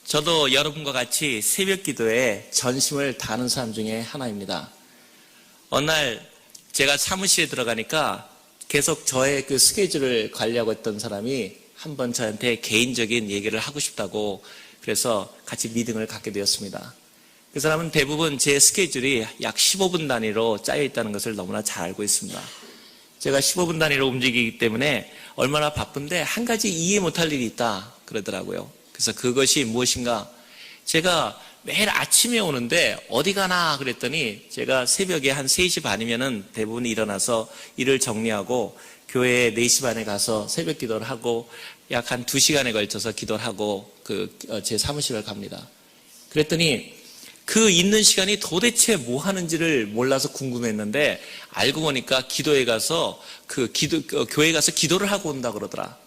저도 여러분과 같이 새벽 기도에 전심을 다하는 사람 중에 하나입니다. 어느 날 제가 사무실에 들어가니까 계속 저의 그 스케줄을 관리하고 있던 사람이 한번 저한테 개인적인 얘기를 하고 싶다고 그래서 같이 미팅을 갖게 되었습니다. 그 사람은 대부분 제 스케줄이 약 15분 단위로 짜여 있다는 것을 너무나 잘 알고 있습니다. 제가 15분 단위로 움직이기 때문에 얼마나 바쁜데 한 가지 이해 못할 일이 있다 그러더라고요. 그래서 그것이 무엇인가? 제가 매일 아침에 오는데 어디 가나 그랬더니 제가 새벽에 한 3시 반이면은 대부분 일어나서 일을 정리하고 교회에 4시 반에 가서 새벽 기도를 하고 약 한 2시간에 걸쳐서 기도를 하고 제 사무실을 갑니다. 그랬더니 그 있는 시간이 도대체 뭐 하는지를 몰라서 궁금했는데 알고 보니까 기도에 가서 교회에 가서 기도를 하고 온다 그러더라.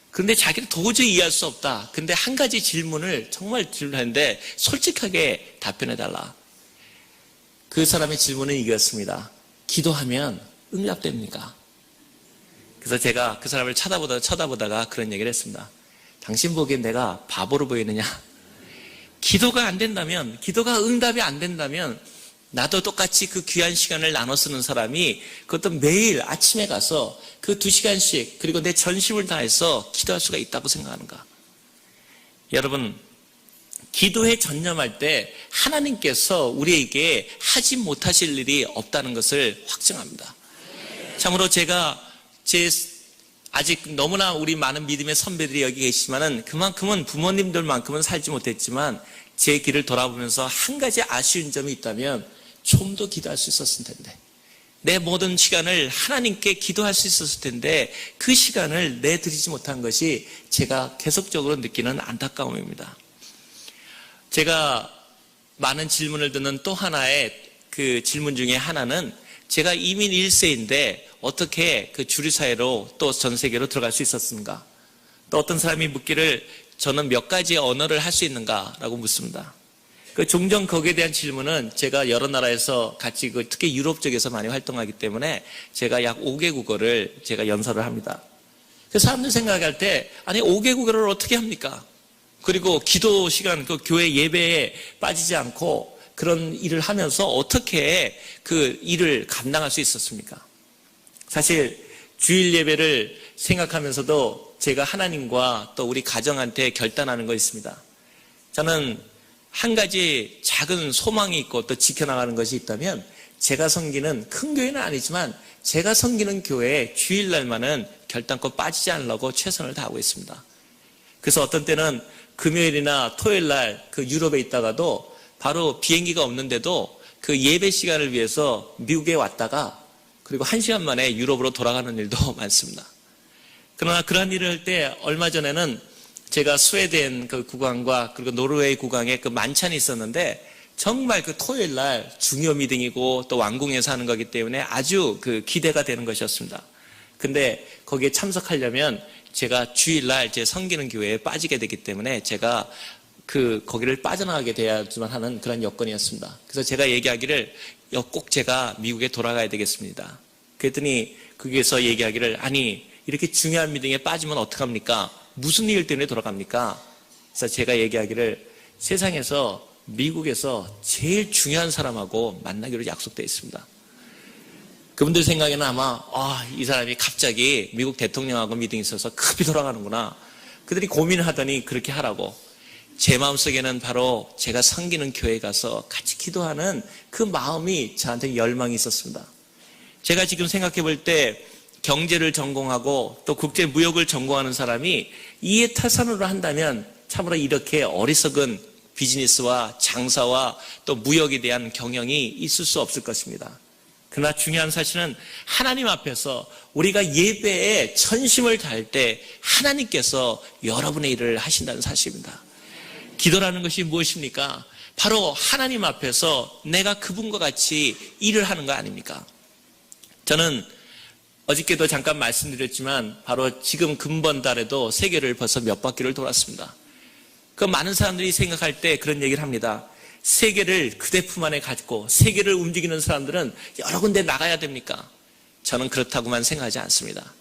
그런데 자기는 도저히 이해할 수 없다. 근데 한 가지 질문을 정말 질문했는데 솔직하게 답변해달라. 그 사람의 질문은 이거였습니다. 기도하면 응답됩니까? 그래서 제가 그 사람을 쳐다보다가 그런 얘기를 했습니다. 당신 보기엔 내가 바보로 보이느냐? 기도가 안 된다면, 기도가 응답이 안 된다면 나도 똑같이 그 귀한 시간을 나눠 쓰는 사람이 그것도 매일 아침에 가서 그 2시간씩 그리고 내 전심을 다해서 기도할 수가 있다고 생각하는가? 여러분, 기도에 전념할 때 하나님께서 우리에게 하지 못하실 일이 없다는 것을 확증합니다. 참으로 제가 아직 너무나 우리 많은 믿음의 선배들이 여기 계시지만은 그만큼은 부모님들만큼은 살지 못했지만 제 길을 돌아보면서 한 가지 아쉬운 점이 있다면 좀 더 기도할 수 있었을 텐데, 내 모든 시간을 하나님께 기도할 수 있었을 텐데 그 시간을 내드리지 못한 것이 제가 계속적으로 느끼는 안타까움입니다. 제가 많은 질문을 듣는 또 하나의 그 질문 중에 하나는 제가 이민 1세인데 어떻게 그 주류 사회로 또 전 세계로 들어갈 수 있었습니까? 또 어떤 사람이 묻기를 저는 몇 가지 언어를 할 수 있는가라고 묻습니다. 종종 거기에 대한 질문은 제가 여러 나라에서 같이 특히 유럽 쪽에서 많이 활동하기 때문에 제가 약 5개국어를 제가 연설을 합니다. 그래서 사람들 생각할 때 아니 5개국어를 어떻게 합니까? 그리고 기도 시간 그 교회 예배에 빠지지 않고 그런 일을 하면서 어떻게 그 일을 감당할 수 있었습니까? 사실 주일 예배를 생각하면서도 제가 하나님과 또 우리 가정한테 결단하는 거 있습니다. 저는 한 가지 작은 소망이 있고 또 지켜나가는 것이 있다면 제가 섬기는 큰 교회는 아니지만 제가 섬기는 교회에 주일날만은 결단코 빠지지 않으려고 최선을 다하고 있습니다. 그래서 어떤 때는 금요일이나 토요일날 그 유럽에 있다가도 바로 비행기가 없는데도 그 예배 시간을 위해서 미국에 왔다가 그리고 1시간 만에 유럽으로 돌아가는 일도 많습니다. 그러나 그러한 일을 할 때 얼마 전에는 제가 스웨덴 그 국왕과 그리고 노르웨이 국왕의 그 만찬이 있었는데 정말 그 토요일 날 중요 미팅이고 또 왕궁에서 하는 거기 때문에 아주 그 기대가 되는 것이었습니다. 근데 거기에 참석하려면 제가 주일날 제 섬기는 교회에 빠지게 되기 때문에 제가 거기를 빠져나가게 돼야지만 하는 그런 여건이었습니다. 그래서 제가 얘기하기를 꼭 제가 미국에 돌아가야 되겠습니다. 그랬더니 거기에서 얘기하기를 아니 이렇게 중요한 미팅에 빠지면 어떡합니까? 무슨 일 때문에 돌아갑니까? 그래서 제가 얘기하기를 세상에서 미국에서 제일 중요한 사람하고 만나기로 약속되어 있습니다. 그분들 생각에는 아마 이 사람이 갑자기 미국 대통령하고 미팅이 있어서 급히 돌아가는구나. 그들이 고민을 하더니 그렇게 하라고. 제 마음속에는 바로 제가 섬기는 교회에 가서 같이 기도하는 그 마음이 저한테 열망이 있었습니다. 제가 지금 생각해 볼 때 경제를 전공하고 또 국제무역을 전공하는 사람이 이해타산으로 한다면 참으로 이렇게 어리석은 비즈니스와 장사와 또 무역에 대한 경영이 있을 수 없을 것입니다. 그러나 중요한 사실은 하나님 앞에서 우리가 예배에 전심을 다할 때 하나님께서 여러분의 일을 하신다는 사실입니다. 기도라는 것이 무엇입니까? 바로 하나님 앞에서 내가 그분과 같이 일을 하는 거 아닙니까? 저는 어저께도 잠깐 말씀드렸지만 바로 지금 금번 달에도 세계를 벌써 몇 바퀴를 돌았습니다. 그 많은 사람들이 생각할 때 그런 얘기를 합니다. 세계를 그대 품 안에 가지고 세계를 움직이는 사람들은 여러 군데 나가야 됩니까? 저는 그렇다고만 생각하지 않습니다.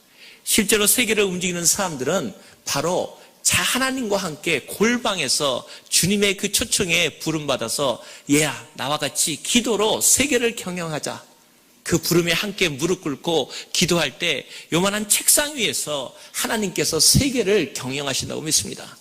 실제로 세계를 움직이는 사람들은 바로 하나님과 함께 골방에서 주님의 그 초청에 부름받아서 얘야 나와 같이 기도로 세계를 경영하자. 그 부름에 함께 무릎 꿇고 기도할 때 요만한 책상 위에서 하나님께서 세계를 경영하신다고 믿습니다.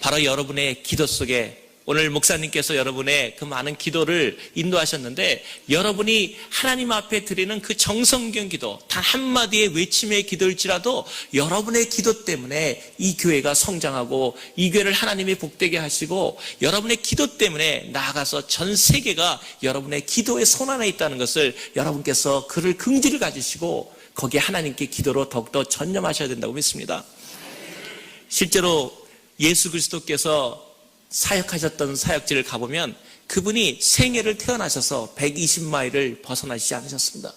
바로 여러분의 기도 속에 오늘 목사님께서 여러분의 그 많은 기도를 인도하셨는데 여러분이 하나님 앞에 드리는 그 정성경 기도 단 한마디의 외침의 기도일지라도 여러분의 기도 때문에 이 교회가 성장하고 이 교회를 하나님이 복되게 하시고 여러분의 기도 때문에 나아가서 전 세계가 여러분의 기도의 손안에 있다는 것을 여러분께서 그를 긍지를 가지시고 거기에 하나님께 기도로 더욱더 전념하셔야 된다고 믿습니다. 실제로 예수 그리스도께서 사역하셨던 사역지를 가보면 그분이 생애를 태어나셔서 120마일을 벗어나시지 않으셨습니다.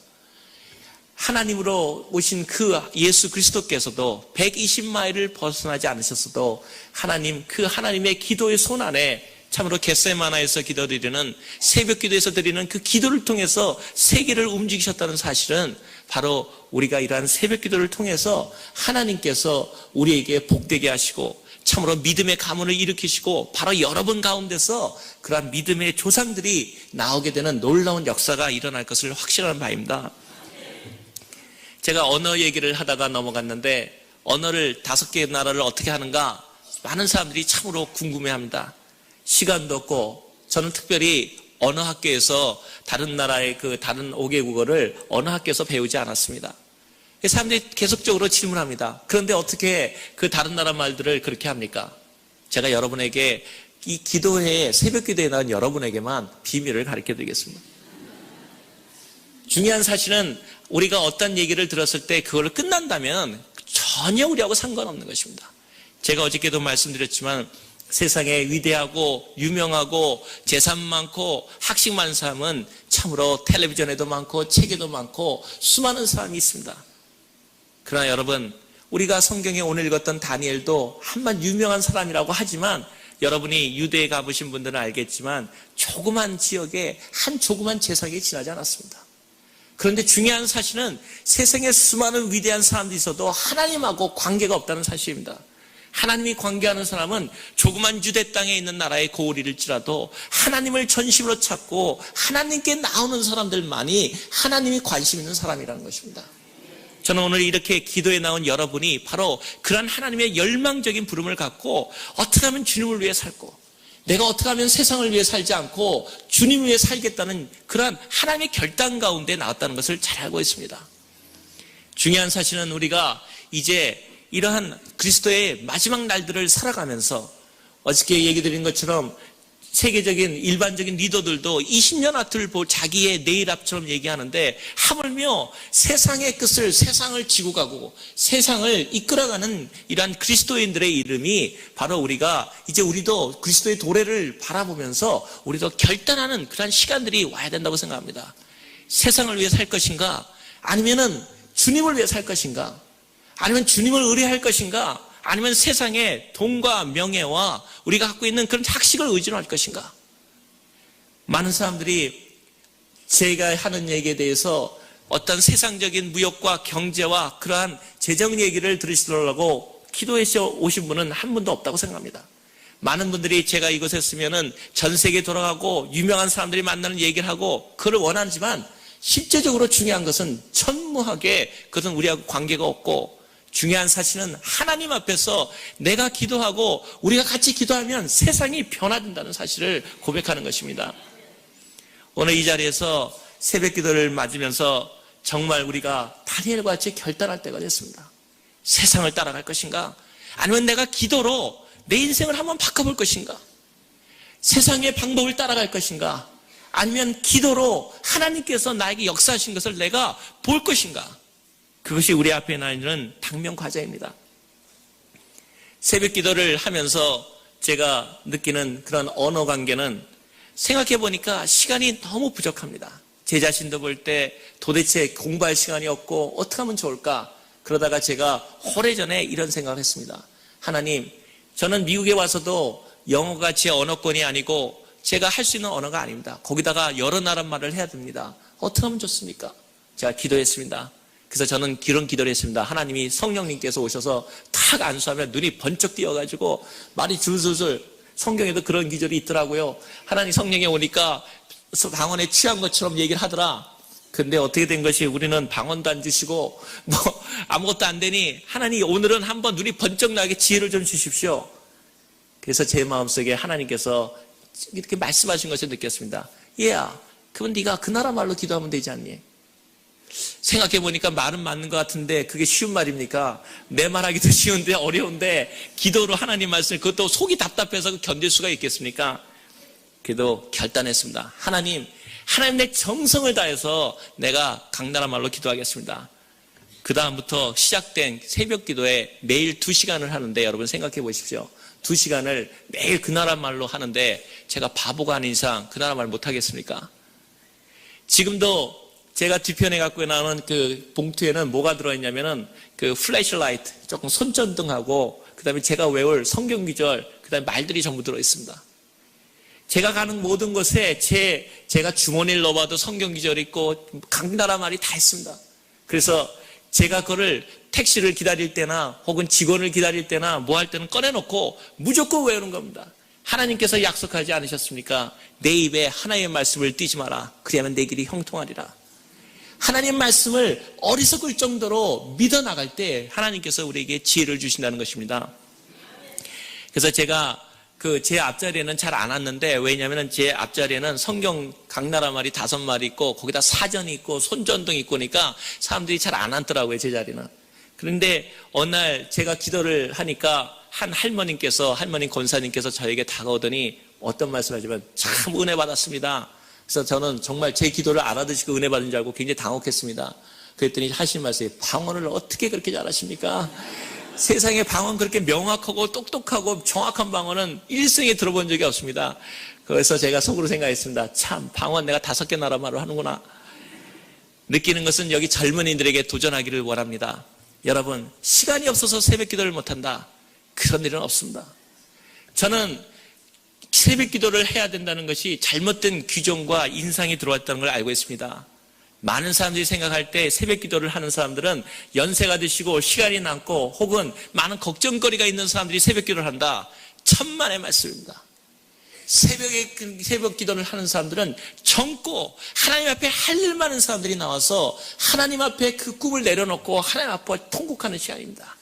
하나님으로 오신 그 예수 그리스도께서도 120마일을 벗어나지 않으셨어도 하나님의 기도의 손안에 참으로 겟세마나에서 기도드리는 새벽 기도에서 드리는 그 기도를 통해서 세계를 움직이셨다는 사실은 바로 우리가 이러한 새벽 기도를 통해서 하나님께서 우리에게 복되게 하시고 참으로 믿음의 가문을 일으키시고 바로 여러분 가운데서 그러한 믿음의 조상들이 나오게 되는 놀라운 역사가 일어날 것을 확신하는 바입니다. 제가 언어 얘기를 하다가 넘어갔는데 언어를 5개의 나라를 어떻게 하는가 많은 사람들이 참으로 궁금해합니다. 시간도 없고 저는 특별히 언어학교에서 다른 나라의 다른 5개 국어를 언어학교에서 배우지 않았습니다. 사람들이 계속적으로 질문합니다. 그런데 어떻게 그 다른 나라 말들을 그렇게 합니까? 제가 여러분에게 이 기도회에 새벽 기도에 나온 여러분에게만 비밀을 가르쳐 드리겠습니다. 중요한 사실은 우리가 어떤 얘기를 들었을 때 그걸 끝난다면 전혀 우리하고 상관없는 것입니다. 제가 어저께도 말씀드렸지만 세상에 위대하고 유명하고 재산 많고 학식 많은 사람은 참으로 텔레비전에도 많고 책에도 많고 수많은 사람이 있습니다. 그러나 여러분 우리가 성경에 오늘 읽었던 다니엘도 한만 유명한 사람이라고 하지만 여러분이 유대에 가보신 분들은 알겠지만 조그만 지역에 한 조그만 재상에 지나지 않았습니다. 그런데 중요한 사실은 세상에 수많은 위대한 사람들이 있어도 하나님하고 관계가 없다는 사실입니다. 하나님이 관계하는 사람은 조그만 유대 땅에 있는 나라의 고을일지라도 하나님을 전심으로 찾고 하나님께 나오는 사람들만이 하나님이 관심 있는 사람이라는 것입니다. 저는 오늘 이렇게 기도에 나온 여러분이 바로 그런 하나님의 열망적인 부름을 갖고 어떻게 하면 주님을 위해 살고 내가 어떻게 하면 세상을 위해 살지 않고 주님을 위해 살겠다는 그런 하나님의 결단 가운데 나왔다는 것을 잘 알고 있습니다. 중요한 사실은 우리가 이제 이러한 그리스도의 마지막 날들을 살아가면서 어저께 얘기 드린 것처럼 세계적인 일반적인 리더들도 20년 앞을 자기의 내일 앞처럼 얘기하는데 하물며 세상의 끝을 세상을 지고 가고 세상을 이끌어가는 이러한 그리스도인들의 이름이 바로 우리도 그리스도의 도래를 바라보면서 우리도 결단하는 그런 시간들이 와야 된다고 생각합니다. 세상을 위해 살 것인가? 아니면은 주님을 위해 살 것인가? 아니면 주님을 의뢰할 것인가? 아니면 세상의 돈과 명예와 우리가 갖고 있는 그런 학식을 의존할 것인가? 많은 사람들이 제가 하는 얘기에 대해서 어떤 세상적인 무역과 경제와 그러한 재정 얘기를 들으시려고 기도에 오신 분은 한 분도 없다고 생각합니다. 많은 분들이 제가 이곳에 있으면은 전 세계에 돌아가고 유명한 사람들이 만나는 얘기를 하고 그걸 원하지만 실제적으로 중요한 것은 천무하게 그것은 우리하고 관계가 없고 중요한 사실은 하나님 앞에서 내가 기도하고 우리가 같이 기도하면 세상이 변화된다는 사실을 고백하는 것입니다. 오늘 이 자리에서 새벽 기도를 맞으면서 정말 우리가 다니엘과 같이 결단할 때가 됐습니다. 세상을 따라갈 것인가? 아니면 내가 기도로 내 인생을 한번 바꿔볼 것인가? 세상의 방법을 따라갈 것인가? 아니면 기도로 하나님께서 나에게 역사하신 것을 내가 볼 것인가? 그것이 우리 앞에 나 있는 당면 과제입니다. 새벽 기도를 하면서 제가 느끼는 그런 언어 관계는 생각해 보니까 시간이 너무 부족합니다. 제 자신도 볼 때 도대체 공부할 시간이 없고 어떻게 하면 좋을까? 그러다가 제가 오래전에 이런 생각을 했습니다. 하나님, 저는 미국에 와서도 영어가 제 언어권이 아니고 제가 할 수 있는 언어가 아닙니다. 거기다가 여러 나라 말을 해야 됩니다. 어떻게 하면 좋습니까? 제가 기도했습니다. 그래서 저는 그런 기도를 했습니다. 하나님이 성령님께서 오셔서 탁 안수하면 눈이 번쩍 띄어가지고 말이 줄줄줄, 성경에도 그런 기절이 있더라고요. 하나님 성령이 오니까 방언에 취한 것처럼 얘기를 하더라. 근데 어떻게 된 것이, 우리는 방언도 안 주시고 뭐 아무것도 안 되니 하나님 오늘은 한번 눈이 번쩍 나게 지혜를 좀 주십시오. 그래서 제 마음속에 하나님께서 이렇게 말씀하신 것을 느꼈습니다. 얘야, 그럼 네가 그 나라 말로 기도하면 되지 않니? 생각해보니까 말은 맞는 것 같은데 그게 쉬운 말입니까? 내 말하기도 쉬운데 어려운데 기도로 하나님 말씀을, 그것도 속이 답답해서 견딜 수가 있겠습니까? 그래도 결단했습니다. 하나님 내 정성을 다해서 내가 각 나라 말로 기도하겠습니다. 그 다음부터 시작된 새벽 기도에 매일 2시간을 하는데, 여러분 생각해 보십시오. 2시간을 매일 그 나라 말로 하는데 제가 바보가 아닌 이상 그 나라 말 못하겠습니까? 지금도 제가 뒤편에 갖고 나오는 그 봉투에는 뭐가 들어있냐면은 그 플래시라이트, 조금 손전등하고, 그 다음에 제가 외울 성경구절, 그 다음에 말들이 전부 들어있습니다. 제가 가는 모든 곳에 제가 주머니를 넣어봐도 성경구절 있고 각 나라 말이 다 있습니다. 그래서 제가 그거를 택시를 기다릴 때나 혹은 직원을 기다릴 때나 뭐 할 때는 꺼내놓고 무조건 외우는 겁니다. 하나님께서 약속하지 않으셨습니까? 내 입에 하나님의 말씀을 띄지 마라. 그리하면 내 길이 형통하리라. 하나님의 말씀을 어리석을 정도로 믿어나갈 때 하나님께서 우리에게 지혜를 주신다는 것입니다. 그래서 제가 제 앞자리에는 잘 안 왔는데, 왜냐하면 제 앞자리에는 성경 각 나라 말이 5마리 있고 거기다 사전이 있고 손전등이 있고 그러니까 사람들이 잘 안 앉더라고요, 제 자리는. 그런데 어느 날 제가 기도를 하니까 한 할머님 권사님께서 저에게 다가오더니 어떤 말씀을 하시면, 참 은혜 받았습니다. 그래서 저는 정말 제 기도를 알아듣시고 은혜 받은 줄 알고 굉장히 당혹했습니다. 그랬더니 하신 말씀이, 방언을 어떻게 그렇게 잘하십니까? 세상에 방언 그렇게 명확하고 똑똑하고 정확한 방언은 일생에 들어본 적이 없습니다. 그래서 제가 속으로 생각했습니다. 참, 방언 내가 5개 나라 말로 하는구나. 느끼는 것은 여기 젊은이들에게 도전하기를 원합니다. 여러분, 시간이 없어서 새벽 기도를 못한다, 그런 일은 없습니다. 저는 새벽 기도를 해야 된다는 것이 잘못된 규정과 인상이 들어왔다는 걸 알고 있습니다. 많은 사람들이 생각할 때 새벽 기도를 하는 사람들은 연세가 드시고 시간이 남고 혹은 많은 걱정거리가 있는 사람들이 새벽 기도를 한다. 천만의 말씀입니다. 새벽 기도를 하는 사람들은 젊고 하나님 앞에 할 일 많은 사람들이 나와서 하나님 앞에 그 꿈을 내려놓고 하나님 앞에 통곡하는 시간입니다.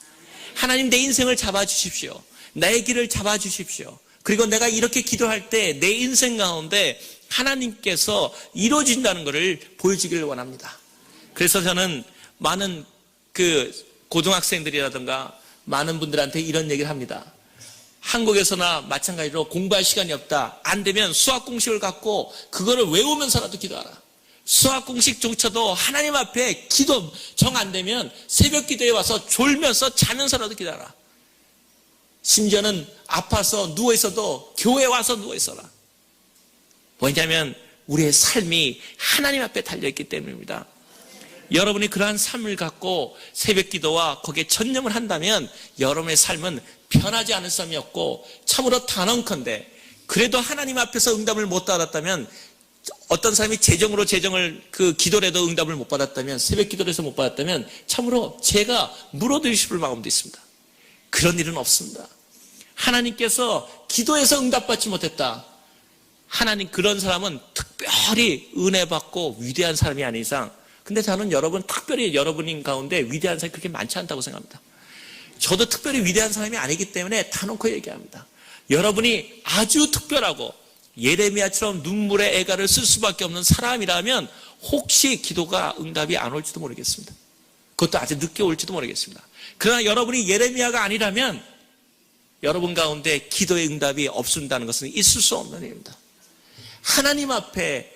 하나님, 내 인생을 잡아주십시오. 나의 길을 잡아주십시오. 그리고 내가 이렇게 기도할 때 내 인생 가운데 하나님께서 이루어진다는 것을 보여주기를 원합니다. 그래서 저는 많은 고등학생들이라든가 많은 분들한테 이런 얘기를 합니다. 한국에서나 마찬가지로 공부할 시간이 없다. 안 되면 수학 공식을 갖고 그거를 외우면서라도 기도하라. 수학 공식조차도 하나님 앞에 기도 정 안 되면 새벽 기도에 와서 졸면서 자면서라도 기도하라. 심지어는 아파서 누워있어도 교회에 와서 누워있어라. 뭐냐면 우리의 삶이 하나님 앞에 달려있기 때문입니다. 여러분이 그러한 삶을 갖고 새벽 기도와 거기에 전념을 한다면 여러분의 삶은 변하지 않을 삶이 없고, 참으로 단언컨대 그래도 하나님 앞에서 응답을 못 받았다면, 어떤 사람이 재정을 기도라도 응답을 못 받았다면, 새벽 기도를 해서 못 받았다면 참으로 제가 물어드리고 싶을 마음도 있습니다. 그런 일은 없습니다. 하나님께서 기도해서 응답받지 못했다. 하나님, 그런 사람은 특별히 은혜 받고 위대한 사람이 아닌 이상, 근데 저는 특별히 여러분 가운데 위대한 사람이 그렇게 많지 않다고 생각합니다. 저도 특별히 위대한 사람이 아니기 때문에 다놓고 얘기합니다. 여러분이 아주 특별하고 예레미야처럼 눈물의 애가를 쓸 수밖에 없는 사람이라면 혹시 기도가 응답이 안 올지도 모르겠습니다. 그것도 아주 늦게 올지도 모르겠습니다. 그러나 여러분이 예레미야가 아니라면 여러분 가운데 기도의 응답이 없는다는 것은 있을 수 없는 일입니다. 하나님 앞에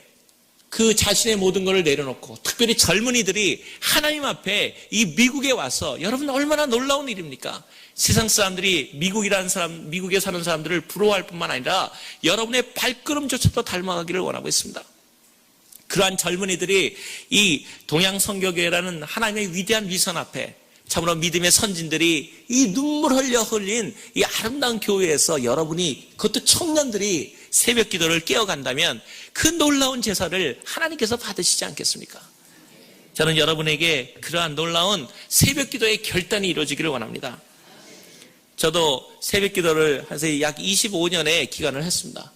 그 자신의 모든 것을 내려놓고, 특별히 젊은이들이 하나님 앞에 이 미국에 와서, 여러분 얼마나 놀라운 일입니까? 세상 사람들이 미국에 사는 사람들을 부러워할 뿐만 아니라 여러분의 발걸음조차도 닮아가기를 원하고 있습니다. 그러한 젊은이들이 이 동양선교교회라는 하나님의 위대한 위선 앞에, 참으로 믿음의 선진들이 이 눈물 흘려 흘린 이 아름다운 교회에서 여러분이, 그것도 청년들이 새벽 기도를 깨어간다면 그 놀라운 제사를 하나님께서 받으시지 않겠습니까? 저는 여러분에게 그러한 놀라운 새벽 기도의 결단이 이루어지기를 원합니다. 저도 새벽 기도를 한 약 25년의 기간을 했습니다.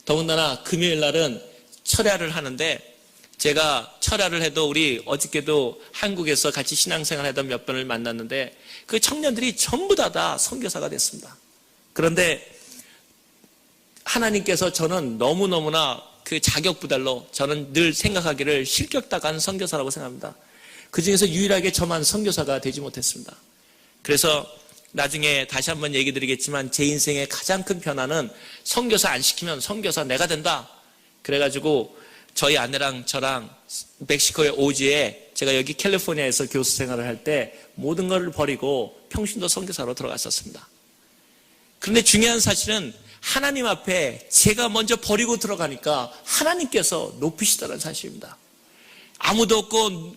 더군다나 금요일 날은 철야를 하는데, 제가 철야를 해도 우리 어저께도 한국에서 같이 신앙생활 하던 몇 분을 만났는데 그 청년들이 전부 다 선교사가 됐습니다. 그런데 하나님께서 저는 너무너무나 그 자격 부달로 저는 늘 생각하기를 실격당한 선교사라고 생각합니다. 그 중에서 유일하게 저만 선교사가 되지 못했습니다. 그래서 나중에 다시 한번 얘기 드리겠지만 제 인생의 가장 큰 변화는 선교사 안 시키면 선교사 내가 된다. 그래가지고 저희 아내랑 저랑 멕시코의 오지에 제가 여기 캘리포니아에서 교수 생활을 할 때 모든 걸 버리고 평신도 선교사로 들어갔었습니다. 그런데 중요한 사실은 하나님 앞에 제가 먼저 버리고 들어가니까 하나님께서 높이시다는 사실입니다. 아무도 없고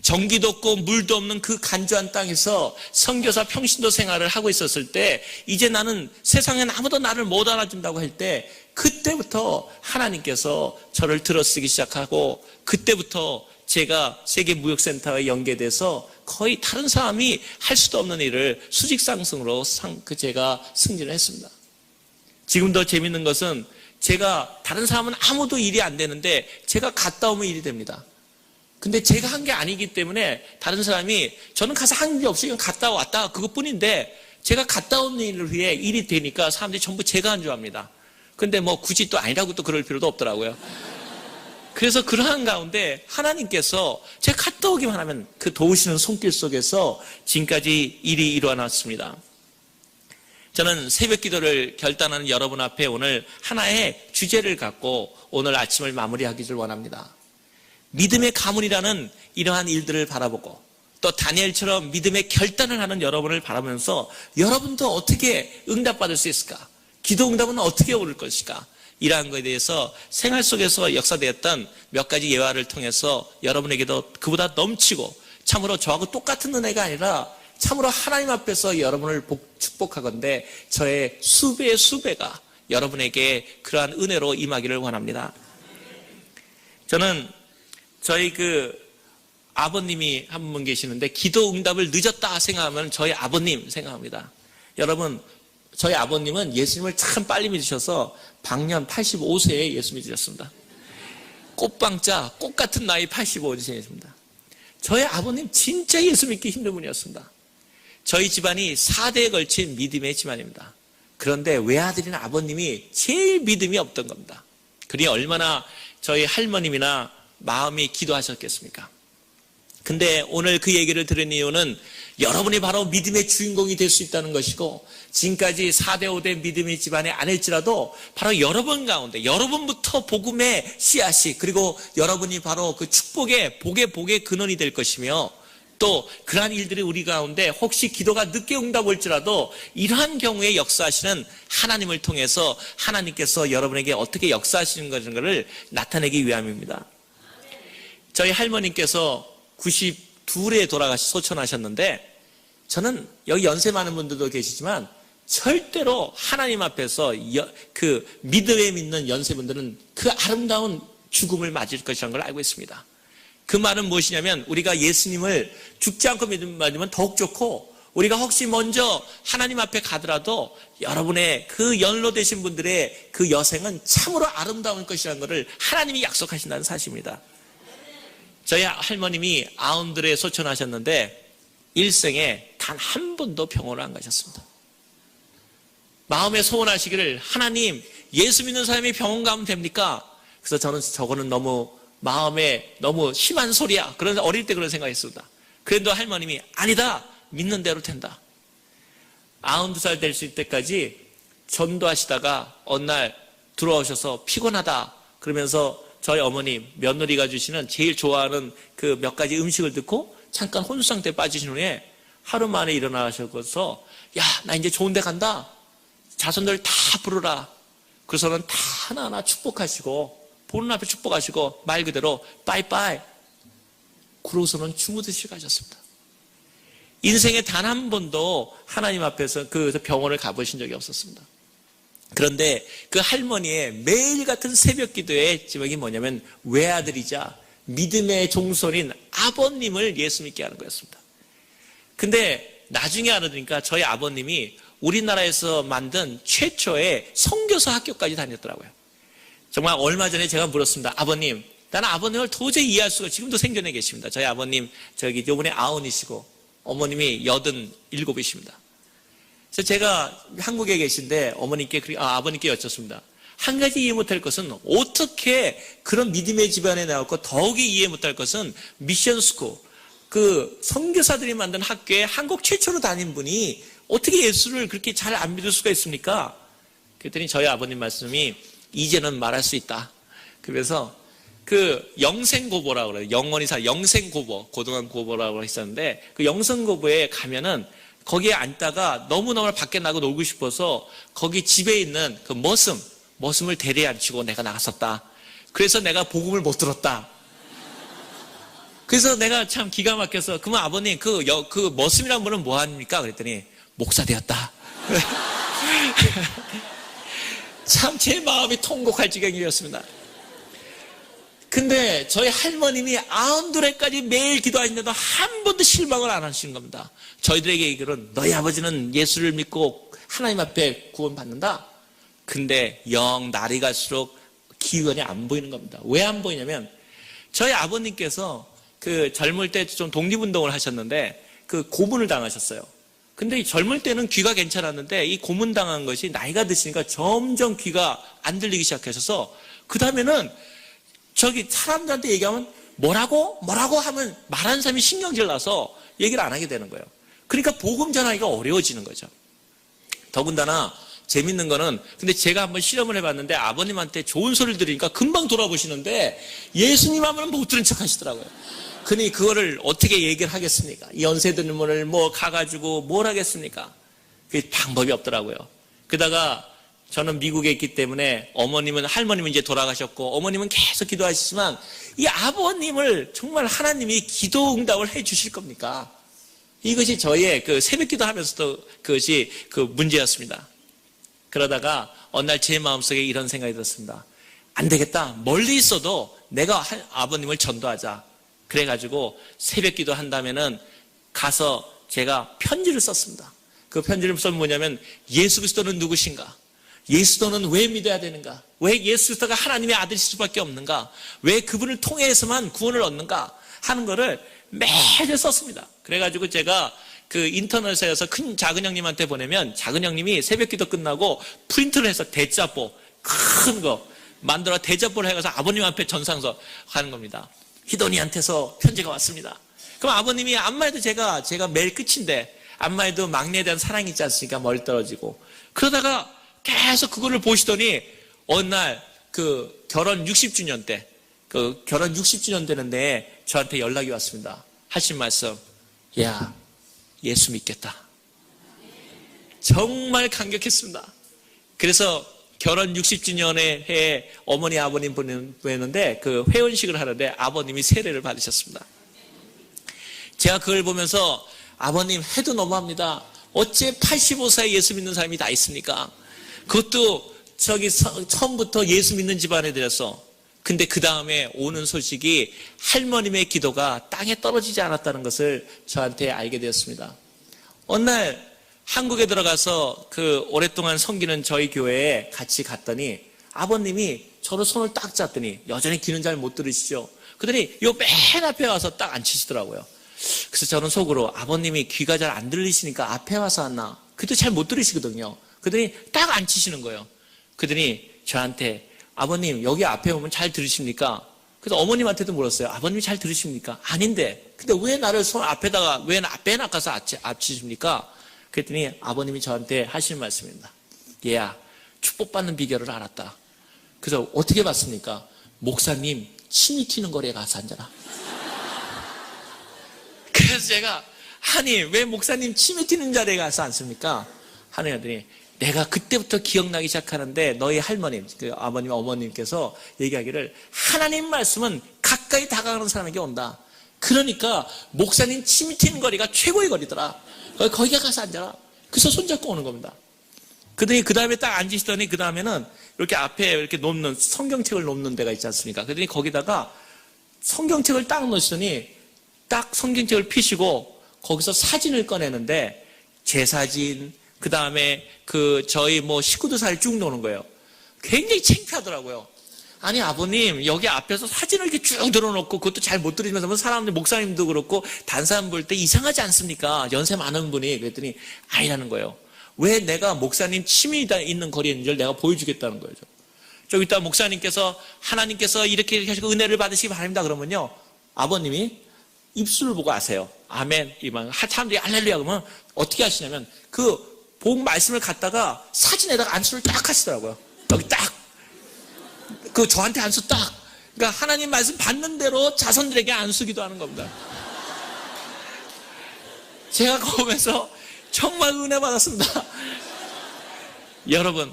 전기도 없고 물도 없는 그 간조한 땅에서 선교사 평신도 생활을 하고 있었을 때 이제 나는 세상엔 아무도 나를 못 알아준다고 할 때 그때부터 하나님께서 저를 들어쓰기 시작하고 그때부터 제가 세계무역센터에 연계돼서 거의 다른 사람이 할 수도 없는 일을 수직상승으로 제가 승진을 했습니다. 지금도 재밌는 것은 제가 다른 사람은 아무도 일이 안 되는데 제가 갔다 오면 일이 됩니다. 근데 제가 한 게 아니기 때문에 다른 사람이 저는 가서 한 게 없으니까 갔다 왔다 그것뿐인데 제가 갔다 온 일을 위해 일이 되니까 사람들이 전부 제가 한 줄 압니다. 근데 뭐 굳이 또 아니라고 또 그럴 필요도 없더라고요. 그래서 그러한 가운데 하나님께서 제가 갔다 오기만 하면 그 도우시는 손길 속에서 지금까지 일이 일어났습니다. 저는 새벽 기도를 결단하는 여러분 앞에 오늘 하나의 주제를 갖고 오늘 아침을 마무리하기를 원합니다. 믿음의 가문이라는 이러한 일들을 바라보고 또 다니엘처럼 믿음의 결단을 하는 여러분을 바라보면서 여러분도 어떻게 응답받을 수 있을까? 기도 응답은 어떻게 오를 것일까? 이러한 것에 대해서 생활 속에서 역사되었던 몇 가지 예화를 통해서 여러분에게도 그보다 넘치고 참으로 저하고 똑같은 은혜가 아니라 참으로 하나님 앞에서 여러분을 축복하건대 저의 수배의 수배가 여러분에게 그러한 은혜로 임하기를 원합니다. 저는 저희 아버님이 한 분 계시는데 기도 응답을 늦었다 생각하면 저희 아버님 생각합니다. 여러분, 저희 아버님은 예수님을 참 빨리 믿으셔서 방년 85세에 예수 믿으셨습니다. 꽃방자, 꽃 같은 나이 85세이십니다. 저희 아버님 진짜 예수 믿기 힘든 분이었습니다. 저희 집안이 4대에 걸친 믿음의 집안입니다. 그런데 외아들인 아버님이 제일 믿음이 없던 겁니다. 그리 얼마나 저희 할머님이나 마음이 기도하셨겠습니까? 근데 오늘 그 얘기를 들은 이유는 여러분이 바로 믿음의 주인공이 될 수 있다는 것이고 지금까지 4대 5대 믿음의 집안에 아닐지라도 바로 여러분 가운데 여러분부터 복음의 씨앗이 그리고 여러분이 바로 그 축복의 복의 근원이 될 것이며 또 그러한 일들이 우리 가운데 혹시 기도가 늦게 응답 올지라도 이러한 경우에 역사하시는 하나님을 통해서 하나님께서 여러분에게 어떻게 역사하시는 것을 나타내기 위함입니다. 저희 할머니께서 92에 소천하셨는데 저는 여기 연세 많은 분들도 계시지만 절대로 하나님 앞에서 그 믿음에 믿는 연세분들은 그 아름다운 죽음을 맞을 것이라는 걸 알고 있습니다. 그 말은 무엇이냐면 우리가 예수님을 죽지 않고 믿으면 더욱 좋고 우리가 혹시 먼저 하나님 앞에 가더라도 여러분의 그 연로되신 분들의 그 여생은 참으로 아름다울 것이라는 것을 하나님이 약속하신다는 사실입니다. 저희 할머님이 90에 소천하셨는데 일생에 단 한 번도 병원을 안 가셨습니다. 마음에 소원하시기를 하나님 예수 믿는 사람이 병원 가면 됩니까? 그래서 저는 저거는 마음에 너무 심한 소리야. 그런 어릴 때 그런 생각했습니다. 그런데 할머님이 아니다. 믿는 대로 된다. 92살 될 수 있을 때까지 전도하시다가 어느 날 들어오셔서 피곤하다. 그러면서 저희 어머님, 며느리가 주시는 제일 좋아하는 그 몇 가지 음식을 듣고 잠깐 혼수 상태에 빠지신 후에 하루 만에 일어나셔서 야, 나 이제 좋은 데 간다. 자손들 다 부르라. 그래서는 다 하나하나 축복하시고 보는 앞에 축복하시고 말 그대로 빠이빠이. 그러고서는 주무듯이 가셨습니다. 인생에 단 한 번도 하나님 앞에서 그 병원을 가보신 적이 없었습니다. 그런데 그 할머니의 매일 같은 새벽 기도의 제목이 뭐냐면 외아들이자 믿음의 종손인 아버님을 예수 믿게 하는 거였습니다. 근데 나중에 알아보니까 저희 아버님이 우리나라에서 만든 최초의 선교사 학교까지 다녔더라고요. 정말 얼마 전에 제가 물었습니다. 아버님, 나는 아버님을 도저히 이해할 수가, 지금도 생전에 계십니다. 저희 아버님 요번에 90이시고 어머님이 87이십니다. 그래서 제가 한국에 계신데 아버님께 여쭙습니다. 한 가지 이해 못할 것은 어떻게 그런 믿음의 집안에 나왔고, 더욱이 이해 못할 것은 미션스쿨, 그 선교사들이 만든 학교에 한국 최초로 다닌 분이 어떻게 예수를 그렇게 잘 안 믿을 수가 있습니까? 그랬더니 저희 아버님 말씀이 이제는 말할 수 있다. 그래서 그 영생고보라고 그래요. 영원히사 영생고보, 고등한 고보라고 했었는데, 그 영생고보에 가면은 거기에 앉다가 너무너무 밖에 나고 놀고 싶어서 거기 집에 있는 그 머슴을 대리에 앉히고 내가 나갔었다. 그래서 내가 복음을 못 들었다. 그래서 내가 참 기가 막혀서, 그러면 아버님 그 머슴이란 분은 뭐 합니까? 그랬더니 목사 되었다. 참 제 마음이 통곡할 지경이었습니다. 근데 저희 할머님이 92까지 매일 기도하시는데도 한 번도 실망을 안 하시는 겁니다. 저희들에게 얘기는 너희 아버지는 예수를 믿고 하나님 앞에 구원받는다. 근데 영 날이 갈수록 기운이 안 보이는 겁니다. 왜 안 보이냐면, 저희 아버님께서 그 젊을 때 좀 독립운동을 하셨는데 그 고문을 당하셨어요. 근데 젊을 때는 귀가 괜찮았는데 이 고문당한 것이 나이가 드시니까 점점 귀가 안 들리기 시작하셔서, 그 다음에는 사람들한테 얘기하면 뭐라고 하면 말하는 사람이 신경질 나서 얘기를 안 하게 되는 거예요. 그러니까 복음 전하기가 어려워지는 거죠. 더군다나 재밌는 거는, 근데 제가 한번 실험을 해봤는데 아버님한테 좋은 소리를 들으니까 금방 돌아보시는데 예수님 하면 못 들은 척 하시더라고요. 그니 그거를 어떻게 얘기를 하겠습니까? 연세 드는 분을 가가지고 뭘 하겠습니까? 그게 방법이 없더라고요. 그러다가 저는 미국에 있기 때문에 할머님은 이제 돌아가셨고, 어머님은 계속 기도하시지만 이 아버님을 정말 하나님이 기도 응답을 해 주실 겁니까? 이것이 저의 그 새벽 기도 하면서도 그것이 그 문제였습니다. 그러다가 어느 날 제 마음속에 이런 생각이 들었습니다. 안 되겠다. 멀리 있어도 내가 아버님을 전도하자. 그래가지고 새벽 기도 한다면은 가서 제가 편지를 썼습니다. 그 편지를 쓴 뭐냐면, 예수 그리스도는 누구신가? 예수도는 왜 믿어야 되는가? 왜 예수 그리스도가 하나님의 아들일 수밖에 없는가? 왜 그분을 통해서만 구원을 얻는가? 하는 거를 매일 썼습니다. 그래가지고 제가 그 인터넷에서 작은 형님한테 보내면 작은 형님이 새벽 기도 끝나고 프린트를 해서 대자보 큰 거 만들어 대자보를 해가서 아버님 앞에 전상서 하는 겁니다. 희돈이한테서 편지가 왔습니다. 그럼 아버님이 안마해도 제가 매일 끝인데, 안마해도 막내에 대한 사랑이 있지 않습니까? 멀리 떨어지고. 그러다가 계속 그거를 보시더니 어느 날 그 결혼 60주년 때, 결혼 60주년 되는데 저한테 연락이 왔습니다. 하신 말씀, 야, 예수 믿겠다. 정말 감격했습니다. 그래서 결혼 60주년에 해에 어머니 아버님 보냈는데 그 회원식을 하는데 아버님이 세례를 받으셨습니다. 제가 그걸 보면서, 아버님 해도 너무합니다. 어째 85세에 예수 믿는 사람이 다 있습니까? 그것도 처음부터 예수 믿는 집안에 들여서. 근데 그 다음에 오는 소식이 할머님의 기도가 땅에 떨어지지 않았다는 것을 저한테 알게 되었습니다. 어느 날 한국에 들어가서 그 오랫동안 섬기는 저희 교회에 같이 갔더니 아버님이 저를 손을 딱 잡더니, 여전히 귀는 잘 못 들으시죠? 그러더니 요 맨 앞에 와서 딱 앉히시더라고요. 그래서 저는 속으로, 아버님이 귀가 잘 안 들리시니까 앞에 와서 왔나? 그래도 잘 못 들으시거든요. 그러더니 딱 앉히시는 거예요. 그러더니 저한테, 아버님 여기 앞에 오면 잘 들으십니까? 그래서 어머님한테도 물었어요. 아버님이 잘 들으십니까? 아닌데. 근데 왜 나를 손 앞에다가, 왜 앞에 낚아서 앉히십니까? 그랬더니 아버님이 저한테 하시는 말씀입니다. 얘야, 축복받는 비결을 알았다. 그래서 어떻게 봤습니까? 목사님 침이 튀는 거리에 가서 앉아라. 그래서 제가, 아니 왜 목사님 침이 튀는 자리에 가서 앉습니까? 하더니 내가 그때부터 기억나기 시작하는데, 너희 할머님, 그 아버님 어머님께서 얘기하기를, 하나님 말씀은 가까이 다가가는 사람에게 온다. 그러니까 목사님 침이 튀는 거리가 최고의 거리더라. 거기에 가서 앉아라. 그래서 손잡고 오는 겁니다. 그러더니 그 다음에 딱 앉으시더니 그 다음에는 이렇게 앞에 이렇게 놓는 성경책을 놓는 데가 있지 않습니까? 그러더니 거기다가 성경책을 딱 놓으시더니 딱 성경책을 펴시고 거기서 사진을 꺼내는데 제 사진, 그 다음에 저희 식구들 사진 쭉 노는 거예요. 굉장히 창피하더라고요. 아니 아버님 여기 앞에서 사진을 이렇게 쭉 들어놓고 그것도 잘 못 들으면서 사람들 목사님도 그렇고 다른 사람 볼 때 이상하지 않습니까? 연세 많은 분이. 그랬더니 아니라는 거예요. 왜 내가 목사님 침이 있는 거리에 있는 줄 내가 보여주겠다는 거예요. 저기 있다 목사님께서 하나님께서 이렇게 하시고 은혜를 받으시기 바랍니다 그러면요 아버님이 입술을 보고 아세요. 아멘. 사람들이 할렐루야 그러면 어떻게 하시냐면 복 말씀을 갖다가 사진에다가 안수를 딱 하시더라고요. 여기 딱 저한테 안수 딱. 그러니까 하나님 말씀 받는 대로 자손들에게 안수기도 하는 겁니다. 제가 그거 보면서 정말 은혜 받았습니다. 여러분,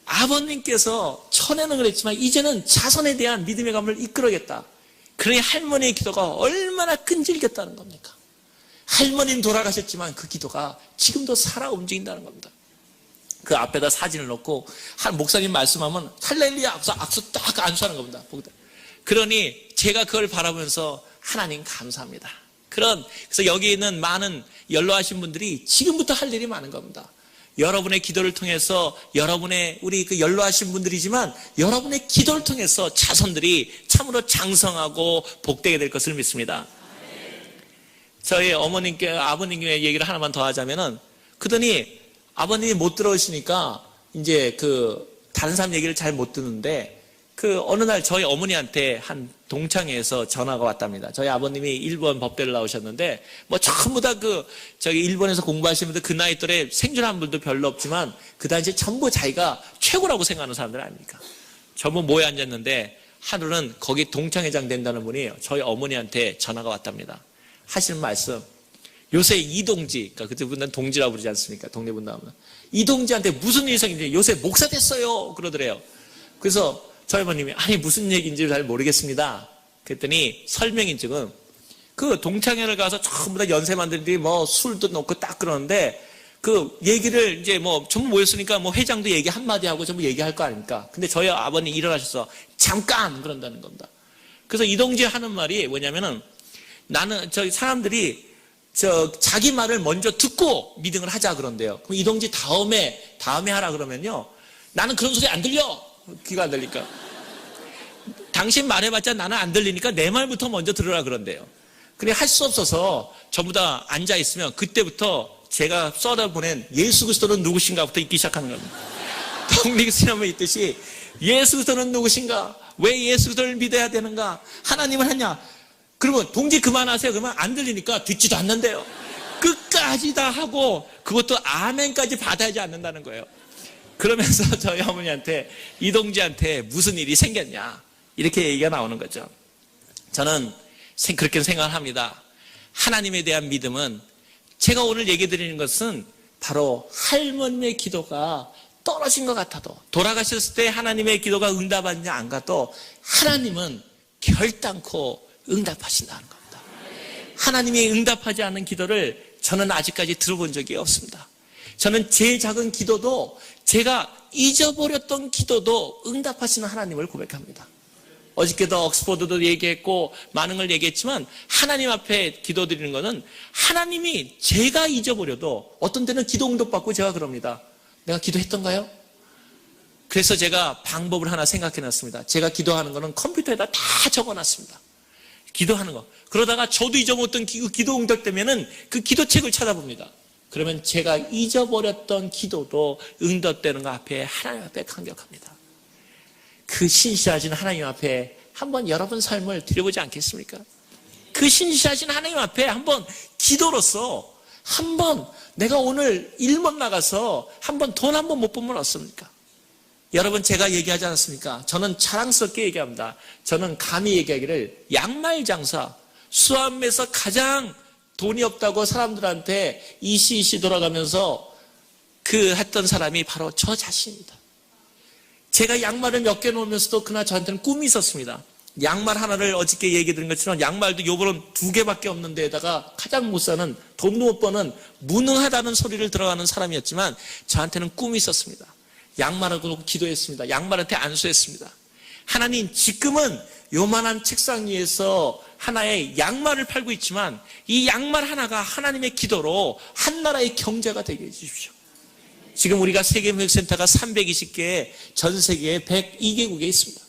아버님께서 전에는 그랬지만 이제는 자손에 대한 믿음의 감을 이끌어야겠다. 그러니 할머니의 기도가 얼마나 끈질겼다는 겁니까? 할머니는 돌아가셨지만 그 기도가 지금도 살아 움직인다는 겁니다. 그 앞에다 사진을 놓고 한 목사님 말씀하면 할렐루야 악수 딱 안수하는 겁니다. 그러니 제가 그걸 바라보면서 하나님 감사합니다. 그래서 여기 있는 많은 연로하신 분들이 지금부터 할 일이 많은 겁니다. 여러분의 기도를 통해서 우리 연로하신 분들이지만 여러분의 기도를 통해서 자손들이 참으로 장성하고 복되게 될 것을 믿습니다. 저희 아버님께 얘기를 하나만 더 하자면은 그러더니 아버님이 못 들어오시니까 이제 다른 사람 얘기를 잘 못 듣는데 어느 날 저희 어머니한테 한 동창회에서 전화가 왔답니다. 저희 아버님이 일본 법대를 나오셨는데 전부 다 저기 일본에서 공부하시는 분들 그 나이 또래 생존한 분도 별로 없지만 그 당시에 전부 자기가 최고라고 생각하는 사람들 아닙니까? 전부 모여 앉았는데 하루는 거기 동창회장 된다는 분이 저희 어머니한테 전화가 왔답니다. 하시는 말씀, 요새 이동지, 그러니까 그때분은 동지라고 부르지 않습니까? 동네 분들 하면 이동지한테 무슨 일이 생긴지 요새 목사 됐어요 그러더래요. 그래서 저희 어머님이 아니 무슨 얘기인지 잘 모르겠습니다. 그랬더니 설명인즉은 동창회를 가서 전부 다 연세만들들이 술도 놓고 딱 그러는데 얘기를 이제 전부 모였으니까 회장도 얘기 한마디 하고 전부 얘기할 거 아닙니까? 근데 저희 아버님 일어나셔서 잠깐 그런다는 겁니다. 그래서 이동지 하는 말이 뭐냐면은 나는 사람들이 자기 말을 먼저 듣고 믿음을 하자 그런데요. 그럼 이동지 다음에 하라 그러면요. 나는 그런 소리 안 들려. 귀가 안 들리니까. 당신 말해봤자 나는 안 들리니까 내 말부터 먼저 들으라 그런데요. 그래 할 수 없어서 전부 다 앉아있으면 그때부터 제가 쏟아보낸 예수 그리스도는 누구신가부터 읽기 시작하는 겁니다. 독립신앙에 있듯이 예수 그리스도는 누구신가? 왜 예수 그리스도를 믿어야 되는가? 하나님은 하냐? 그러면 동지 그만하세요. 그러면 안 들리니까 듣지도 않는데요. 끝까지 다 하고 그것도 아멘까지 받아야지 않는다는 거예요. 그러면서 저희 어머니한테 이동지한테 무슨 일이 생겼냐 이렇게 얘기가 나오는 거죠. 저는 그렇게 생각을 합니다. 하나님에 대한 믿음은 제가 오늘 얘기 드리는 것은 바로 할머니의 기도가 떨어진 것 같아도 돌아가셨을 때 하나님의 기도가 응답하느냐 안 가도 하나님은 결단코 응답하신다는 겁니다. 하나님이 응답하지 않는 기도를 저는 아직까지 들어본 적이 없습니다. 저는 제일 작은 기도도 제가 잊어버렸던 기도도 응답하시는 하나님을 고백합니다. 어저께도 옥스퍼드도 얘기했고 많은 걸 얘기했지만 하나님 앞에 기도드리는 것은 하나님이 제가 잊어버려도 어떤 때는 기도 응답받고 제가 그럽니다. 내가 기도했던가요? 그래서 제가 방법을 하나 생각해놨습니다. 제가 기도하는 거는 컴퓨터에다 다 적어놨습니다. 기도하는 거. 그러다가 저도 잊어먹었던 기도 응답되면은 그 기도책을 찾아봅니다. 그러면 제가 잊어버렸던 기도도 응답되는 거 앞에 하나님 앞에 감격합니다. 그 신실하신 하나님 앞에 한번 여러분 삶을 드려보지 않겠습니까? 그 신실하신 하나님 앞에 한번 기도로서 한번 내가 오늘 일본 나가서 한번 돈 한번 못 보면 어떻습니까? 여러분 제가 얘기하지 않았습니까? 저는 자랑스럽게 얘기합니다. 저는 감히 얘기하기를 양말 장사 수암에서 가장 돈이 없다고 사람들한테 이시이시 돌아가면서 했던 사람이 바로 저 자신입니다. 제가 양말을 몇 개 놓으면서도 그날 저한테는 꿈이 있었습니다. 양말 하나를 어저께 얘기 드린 것처럼 양말도 요번은 2개밖에 없는 데에다가 가장 못 사는 돈도 못 버는 무능하다는 소리를 들어가는 사람이었지만 저한테는 꿈이 있었습니다. 양말을 놓고 기도했습니다. 양말한테 안수했습니다. 하나님, 지금은 요만한 책상 위에서 하나의 양말을 팔고 있지만 이 양말 하나가 하나님의 기도로 한 나라의 경제가 되게 해주십시오. 지금 우리가 세계무역센터가 320개에 전 세계 102개국에 있습니다.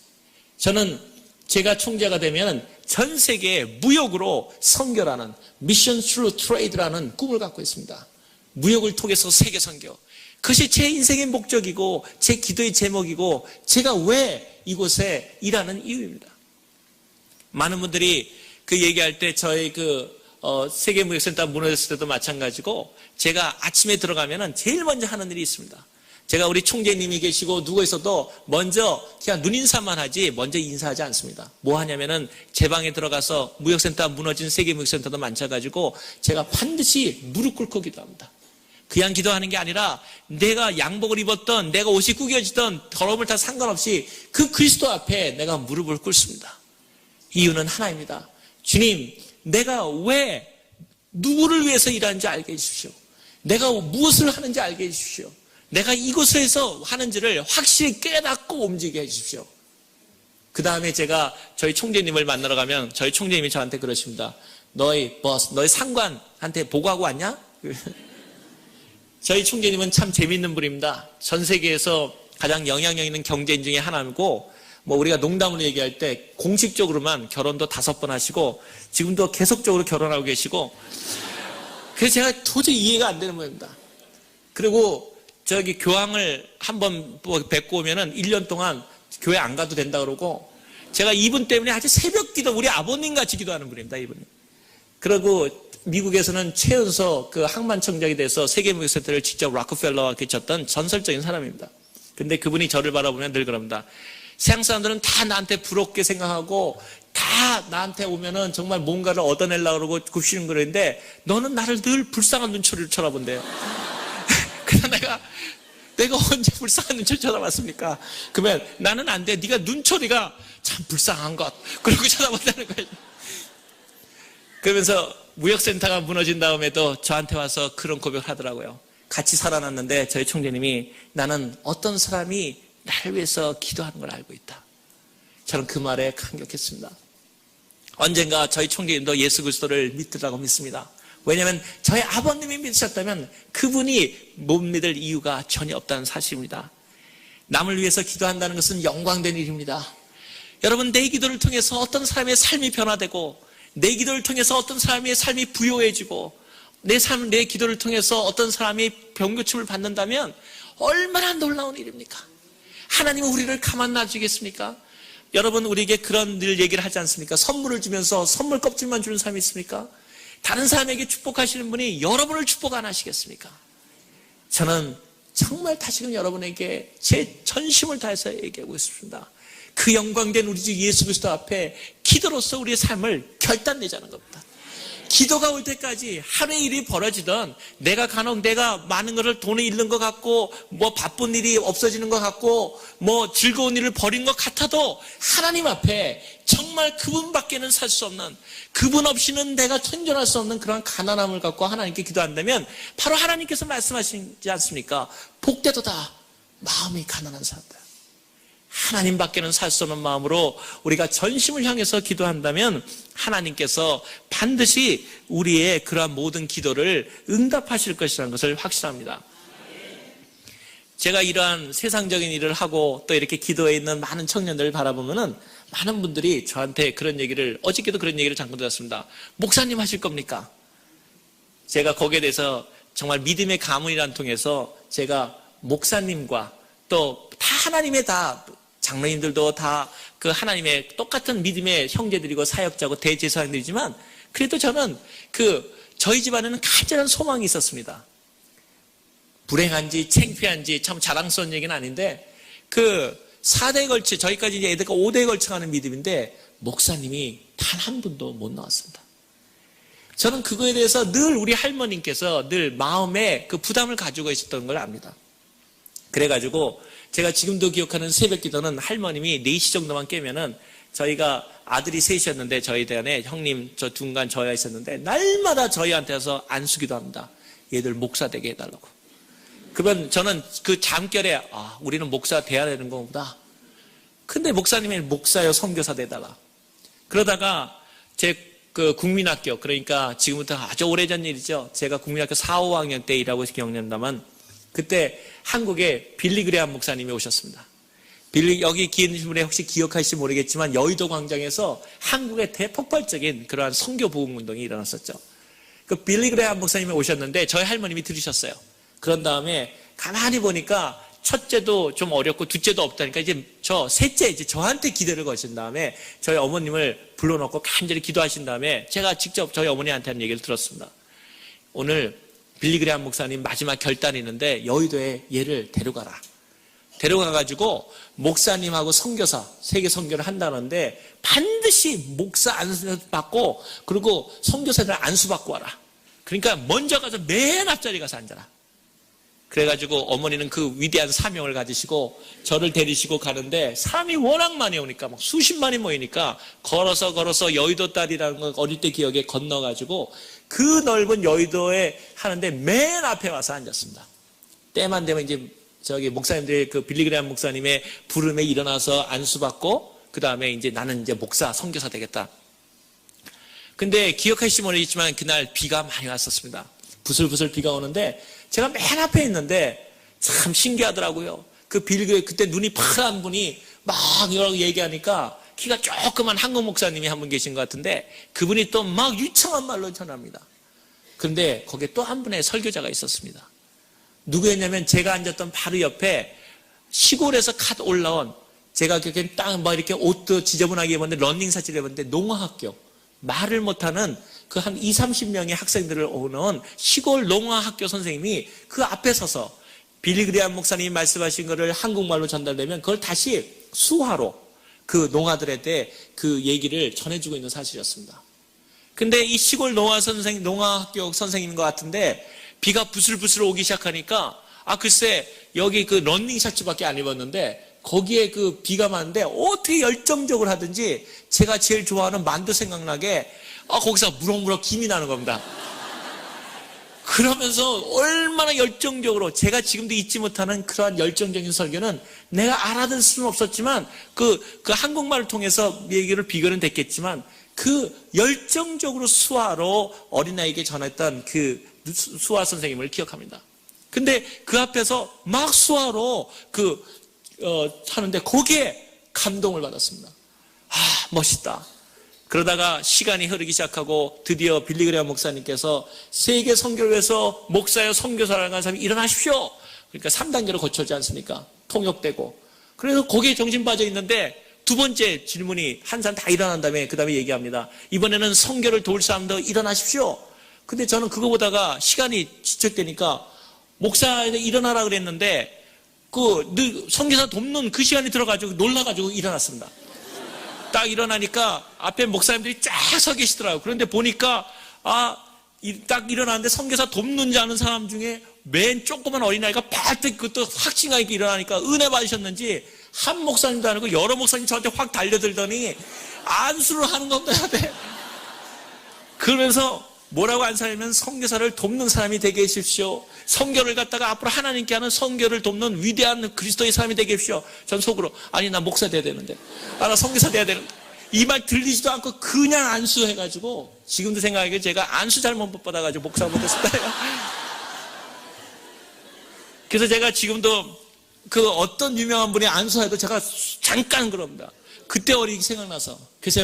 저는 제가 총재가 되면 전 세계에 무역으로 선교라는 미션 스루 트레이드라는 꿈을 갖고 있습니다. 무역을 통해서 세계 선교. 그것이 제 인생의 목적이고 제 기도의 제목이고 제가 왜 이곳에 일하는 이유입니다. 많은 분들이 그 얘기할 때 저희 세계무역센터 무너졌을 때도 마찬가지고 제가 아침에 들어가면은 제일 먼저 하는 일이 있습니다. 제가 우리 총재님이 계시고 누구 있어도 먼저 그냥 눈인사만 하지 먼저 인사하지 않습니다. 뭐 하냐면은 제 방에 들어가서 무역센터 무너진 세계무역센터도 많아가지고 제가 반드시 무릎 꿇고 기도합니다. 그냥 기도하는 게 아니라 내가 양복을 입었던 내가 옷이 구겨지던 더러움을 다 상관없이 그 그리스도 앞에 내가 무릎을 꿇습니다. 이유는 하나입니다. 주님, 내가 왜 누구를 위해서 일하는지 알게 해주십시오. 내가 무엇을 하는지 알게 해주십시오. 내가 이곳에서 하는지를 확실히 깨닫고 움직이게 해주십시오. 그 다음에 제가 저희 총재님을 만나러 가면 저희 총재님이 저한테 그러십니다. 너희 버스, 너희 상관한테 보고하고 왔냐? 저희 총재님은 참 재밌는 분입니다. 전 세계에서 가장 영향력 있는 경제인 중에 하나이고 우리가 농담으로 얘기할 때 공식적으로만 결혼도 5번 하시고 지금도 계속적으로 결혼하고 계시고 그래서 제가 도저히 이해가 안 되는 분입니다. 그리고 저기 교황을 한번 뵙고 오면은 1년 동안 교회 안 가도 된다 그러고 제가 이분 때문에 아주 새벽 기도 우리 아버님 같이 기도하는 분입니다. 이분이. 그리고 미국에서는 최연소 항만청장이 돼서 세계무역센터를 직접 락커펠러와 계쳤던 전설적인 사람입니다. 근데 그분이 저를 바라보면 늘 그럽니다. 세상 사람들은 다 나한테 부럽게 생각하고 다 나한테 오면은 정말 뭔가를 얻어내려고 그러고 굽시는 그러는데 너는 나를 늘 불쌍한 눈초리를 쳐다본대요. 그래서 내가 언제 불쌍한 눈초리 쳐다봤습니까? 그러면 나는 안 돼. 네가 눈초리가 참 불쌍한 것. 그러고 쳐다본다는 거예요. 그러면서 무역센터가 무너진 다음에도 저한테 와서 그런 고백을 하더라고요. 같이 살아났는데 저희 총재님이 나는 어떤 사람이 나를 위해서 기도하는 걸 알고 있다. 저는 그 말에 감격했습니다. 언젠가 저희 총재님도 예수 그리스도를 믿으라고 믿습니다. 왜냐하면 저희 아버님이 믿으셨다면 그분이 못 믿을 이유가 전혀 없다는 사실입니다. 남을 위해서 기도한다는 것은 영광된 일입니다. 여러분, 내 기도를 통해서 어떤 사람의 삶이 변화되고 내 기도를 통해서 어떤 사람의 삶이 부요해지고 내 기도를 통해서 어떤 사람이 병고침을 받는다면 얼마나 놀라운 일입니까? 하나님은 우리를 가만 놔주겠습니까? 여러분, 우리에게 그런 늘 얘기를 하지 않습니까? 선물을 주면서 선물 껍질만 주는 사람이 있습니까? 다른 사람에게 축복하시는 분이 여러분을 축복 안 하시겠습니까? 저는 정말 다시금 여러분에게 제 전심을 다해서 얘기하고 있습니다. 그 영광된 우리 주 예수 그리스도 앞에 기도로서 우리의 삶을 결단내자는 겁니다. 기도가 올 때까지 하루의 일이 벌어지던 내가 많은 것을 돈을 잃는 것 같고 바쁜 일이 없어지는 것 같고 즐거운 일을 버린 것 같아도 하나님 앞에 정말 그분밖에는 살 수 없는, 그분 없이는 내가 생존할 수 없는 그런 가난함을 갖고 하나님께 기도한다면 바로 하나님께서 말씀하시지 않습니까? 복되도다 마음이 가난한 사람들. 하나님밖에는 살 수 없는 마음으로 우리가 전심을 향해서 기도한다면 하나님께서 반드시 우리의 그러한 모든 기도를 응답하실 것이라는 것을 확신합니다. 제가 이러한 세상적인 일을 하고 또 이렇게 기도에 있는 많은 청년들을 바라보면은 많은 분들이 저한테 그런 얘기를, 어저께도 그런 얘기를 잠깐 들었습니다. 목사님 하실 겁니까? 제가 거기에 대해서 정말 믿음의 가문이란 통해서 제가 목사님과 또 다 하나님의 장로님들도 다 그 하나님의 똑같은 믿음의 형제들이고 사역자고 대제사장들이지만 그래도 저는 저희 집안에는 간절한 소망이 있었습니다. 불행한지 창피한지 참 자랑스러운 얘기는 아닌데 4대에 걸쳐, 저희까지 이제 애들과 5대에 걸쳐 가는 믿음인데 목사님이 단 한 분도 못 나왔습니다. 저는 그거에 대해서 늘 우리 할머님께서 늘 마음에 그 부담을 가지고 있었던 걸 압니다. 그래가지고 제가 지금도 기억하는 새벽 기도는 할머님이 4시 정도만 깨면은 저희가 아들이 셋이었는데 저희 대안에 형님, 저 둥간 저희가 있었는데 날마다 저희한테 와서 안수기도 합니다. 얘들 목사 되게 해달라고. 그러면 저는 그 잠결에 우리는 목사 돼야 되는 거구나. 근데 목사님이 목사요 선교사 되다가 그러다가 제 그 국민학교, 그러니까 지금부터 아주 오래전 일이죠. 제가 국민학교 4, 5학년 때 일하고 기억난다만 그때 한국에 빌리 그레함 목사님이 오셨습니다. 여기 계신 분이 혹시 기억하실지 모르겠지만 여의도 광장에서 한국의 대폭발적인 그러한 선교 복음 운동이 일어났었죠. 그 빌리 그레함 목사님이 오셨는데 저희 할머님이 들으셨어요. 그런 다음에 가만히 보니까 첫째도 좀 어렵고 둘째도 없다니까 이제 셋째 이제 저한테 기도를 거신 다음에 저희 어머님을 불러놓고 간절히 기도하신 다음에 제가 직접 저희 어머니한테 한 얘기를 들었습니다. 오늘 빌리 그레함 목사님 마지막 결단이 있는데 여의도에 얘를 데려가라. 데려가가지고 목사님하고 선교사 세계 선교를 한다는데 반드시 목사 안수 받고 그리고 선교사들 안수 받고 와라. 그러니까 먼저 가서 맨 앞자리 가서 앉아라. 그래가지고 어머니는 그 위대한 사명을 가지시고 저를 데리시고 가는데 사람이 워낙 많이 오니까 막 수십만이 모이니까 걸어서 여의도 딸이라는 거 어릴 때 기억에 건너가지고 그 넓은 여의도에 하는데 맨 앞에 와서 앉았습니다. 때만 되면 이제 저기 목사님들의 그 빌리 그레함 목사님의 부름에 일어나서 안수받고 그 다음에 이제 나는 이제 목사 선교사 되겠다. 근데 기억하실지 모르겠지만 그날 비가 많이 왔었습니다. 부슬부슬 비가 오는데 제가 맨 앞에 있는데 참 신기하더라고요. 그 그때 눈이 파란 분이 막 여러 얘기하니까 키가 조그만 한국 목사님이 한 분 계신 것 같은데 그분이 또 막 유창한 말로 전합니다. 그런데 거기에 또 한 분의 설교자가 있었습니다. 누구였냐면 제가 앉았던 바로 옆에 시골에서 갓 올라온 제가 그렇게 딱 막 이렇게 옷도 지저분하게 입었는데 러닝 사진을 입었는데 농아학교 말을 못하는 그 한 20, 30명의 학생들을 오는 시골 농아학교 선생님이 그 앞에 서서 빌리 그레함 목사님이 말씀하신 것을 한국말로 전달되면 그걸 다시 수화로 그 농아들한테 그 얘기를 전해주고 있는 사실이었습니다. 근데 이 시골 농아학교 선생님인 것 같은데 비가 부슬부슬 오기 시작하니까 글쎄 여기 그 러닝 셔츠밖에 안 입었는데 거기에 그 비가 많은데 어떻게 열정적으로 하든지 제가 제일 좋아하는 만두 생각나게 거기서 무럭무럭 김이 나는 겁니다. 그러면서 얼마나 열정적으로 제가 지금도 잊지 못하는 그러한 열정적인 설교는 내가 알아들 수는 없었지만 그 한국말을 통해서 얘기를 비교는 됐겠지만 그 열정적으로 수화로 어린아이에게 전했던 그 수화 선생님을 기억합니다. 근데 그 앞에서 막 수화로 하는데 거기에 감동을 받았습니다. 멋있다. 그러다가 시간이 흐르기 시작하고 드디어 빌리 그레함 목사님께서 세계 선교를 위해서 목사여 선교사라는 한 사람이 일어나십시오. 그러니까 3단계로 거쳐지 않습니까? 통역되고. 그래서 거기에 정신 빠져 있는데 두 번째 질문이 한 사람 다 일어난 다음에 그 다음에 얘기합니다. 이번에는 선교를 도울 사람도 일어나십시오. 근데 저는 그거 보다가 시간이 지척되니까 목사에 일어나라 그랬는데 선교사 돕는 그 시간이 들어가지고 놀라가지고 일어났습니다. 딱 일어나니까 앞에 목사님들이 쫙 서 계시더라고요. 그런데 보니까 딱 일어났는데 선교사 돕는 자 아는 사람 중에 맨 조그만 어린아이가 발뜩 그것도 확신감 있게 일어나니까 은혜 받으셨는지 한 목사님도 아니고 여러 목사님 저한테 확 달려들더니 안수를 하는 겁니다. 그러면서 뭐라고 안사하면 선교사를 돕는 사람이 되게 해주십시오. 선교를 갖다가 앞으로 하나님께 하는 선교를 돕는 위대한 그리스도의 사람이 되게 해주십시오. 전 속으로 나 목사 돼야 되는데 나 선교사 돼야 되는데 이 말 들리지도 않고 그냥 안수해가지고 지금도 생각하기에 제가 안수 잘못 못 받아가지고 목사 못했습니다. 그래서 제가 지금도 그 어떤 유명한 분이 안수해도 제가 잠깐 그럽니다. 그때 어리게 생각나서. 그래서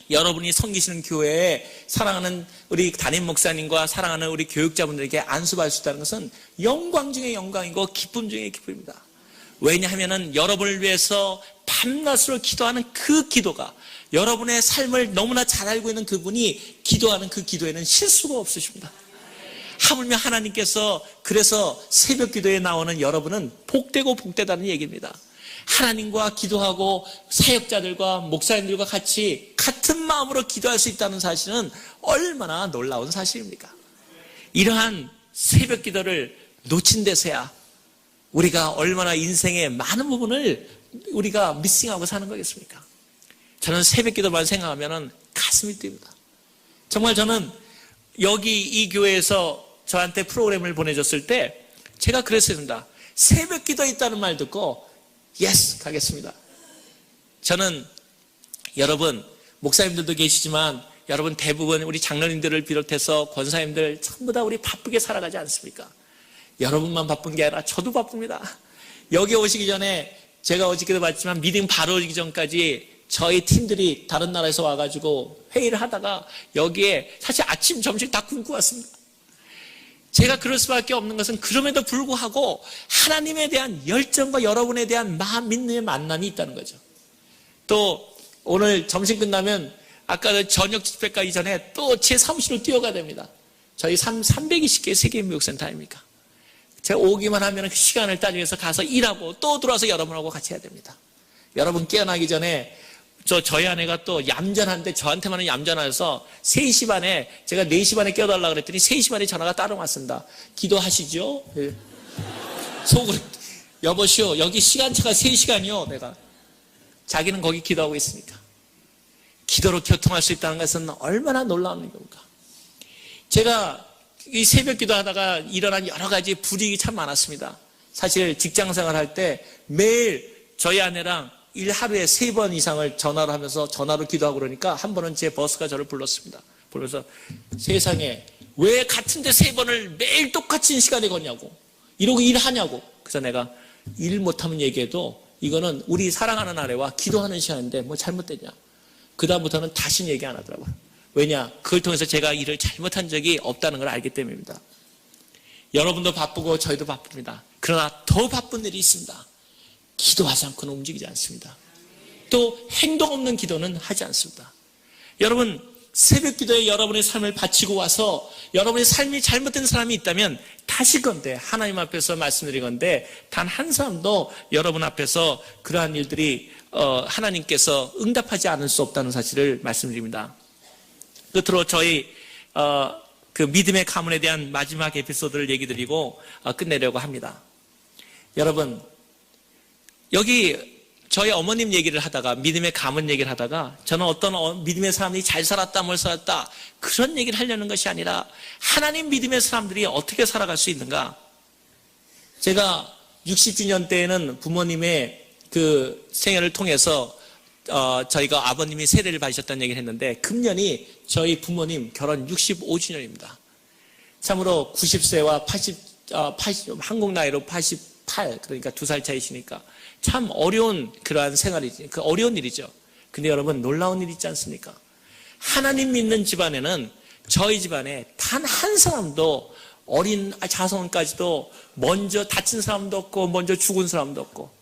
여러분이 섬기시는 교회에 사랑하는 우리 담임 목사님과 사랑하는 우리 교육자분들에게 안수받을 수 있다는 것은 영광 중에 영광이고 기쁨 중에 기쁨입니다. 왜냐하면 여러분을 위해서 밤낮으로 기도하는 그 기도가 여러분의 삶을 너무나 잘 알고 있는 그분이 기도하는 그 기도에는 실수가 없으십니다. 하물며 하나님께서 그래서 새벽 기도에 나오는 여러분은 복되고 복되다는 얘기입니다. 하나님과 기도하고 사역자들과 목사님들과 같이 같은 마음으로 기도할 수 있다는 사실은 얼마나 놀라운 사실입니까? 이러한 새벽 기도를 놓친 데서야 우리가 얼마나 인생의 많은 부분을 우리가 미싱하고 사는 거겠습니까? 저는 새벽 기도만 생각하면 가슴이 뛰입니다. 정말 저는 여기 이 교회에서 저한테 프로그램을 보내줬을 때 제가 그랬습니다. 새벽 기도에 있다는 말 듣고 예스 가겠습니다. 저는 여러분, 목사님들도 계시지만 여러분 대부분 우리 장로님들을 비롯해서 권사님들 전부 다 우리 바쁘게 살아가지 않습니까? 여러분만 바쁜 게 아니라 저도 바쁩니다. 여기 오시기 전에 제가 어저께도 봤지만 미팅 바로 오기 전까지 저희 팀들이 다른 나라에서 와가지고 회의를 하다가 여기에 사실 아침, 점심 다 굶고 왔습니다. 제가 그럴 수밖에 없는 것은 그럼에도 불구하고 하나님에 대한 열정과 여러분에 대한 믿음의 만남이 있다는 거죠. 또 오늘 점심 끝나면 아까 저녁 집회 가기 전에 또 제 사무실로 뛰어가야 됩니다. 저희 320개 세계인묘육센터 아닙니까? 제가 오기만 하면 그 시간을 따지면서 가서 일하고 또 들어와서 여러분하고 같이 해야 됩니다. 여러분 깨어나기 전에 저희 아내가 또 얌전한데 저한테만은 얌전해서 3시 반에 제가 4시 반에 깨워달라고 그랬더니 3시 반에 전화가 따로 왔습니다. 기도하시죠? 네. 속으로 여보시오 여기 시간차가 3시간이요. 내가 자기는 거기 기도하고 있으니까. 기도로 교통할 수 있다는 것은 얼마나 놀라운 일입니까? 제가 이 새벽 기도하다가 일어난 여러 가지 불이익이 참 많았습니다. 사실 직장생활 할 때 매일 저희 아내랑 하루에 3번 이상을 전화로 하면서 전화로 기도하고 그러니까 한 번은 제 버스가 저를 불렀습니다. 부르면서 세상에 왜 같은데 3번을 매일 똑같은 시간에 걷냐고 이러고 일하냐고. 그래서 내가 일 못하면 얘기해도 이거는 우리 사랑하는 아내와 기도하는 시간인데 뭐 잘못됐냐. 그 다음부터는 다시는 얘기 안 하더라고요. 왜냐? 그걸 통해서 제가 일을 잘못한 적이 없다는 걸 알기 때문입니다. 여러분도 바쁘고 저희도 바쁩니다. 그러나 더 바쁜 일이 있습니다. 기도하지 않고는 움직이지 않습니다. 또 행동 없는 기도는 하지 않습니다. 여러분 새벽 기도에 여러분의 삶을 바치고 와서 여러분의 삶이 잘못된 사람이 있다면 다시건대 하나님 앞에서 말씀드리건대 단 한 사람도 여러분 앞에서 그러한 일들이 하나님께서 응답하지 않을 수 없다는 사실을 말씀드립니다. 끝으로 저희 그 믿음의 가문에 대한 마지막 에피소드를 얘기 드리고 끝내려고 합니다. 여러분 여기 저희 어머님 얘기를 하다가 믿음의 가문 얘기를 하다가 저는 어떤 믿음의 사람이 잘 살았다 뭘 살았다 그런 얘기를 하려는 것이 아니라 하나님 믿음의 사람들이 어떻게 살아갈 수 있는가. 제가 60주년 때에는 부모님의 그 생애를 통해서 저희가 아버님이 세례를 받으셨다는 얘기를 했는데 금년이 저희 부모님 결혼 65주년입니다. 참으로 90세와 80 한국 나이로 88 그러니까 2살 차이시니까 참 어려운 그러한 생활이지. 그 어려운 일이죠. 근데 여러분 놀라운 일 있지 않습니까? 하나님 믿는 집안에는 저희 집안에 단 한 사람도 어린 자손까지도 먼저 다친 사람도 없고 먼저 죽은 사람도 없고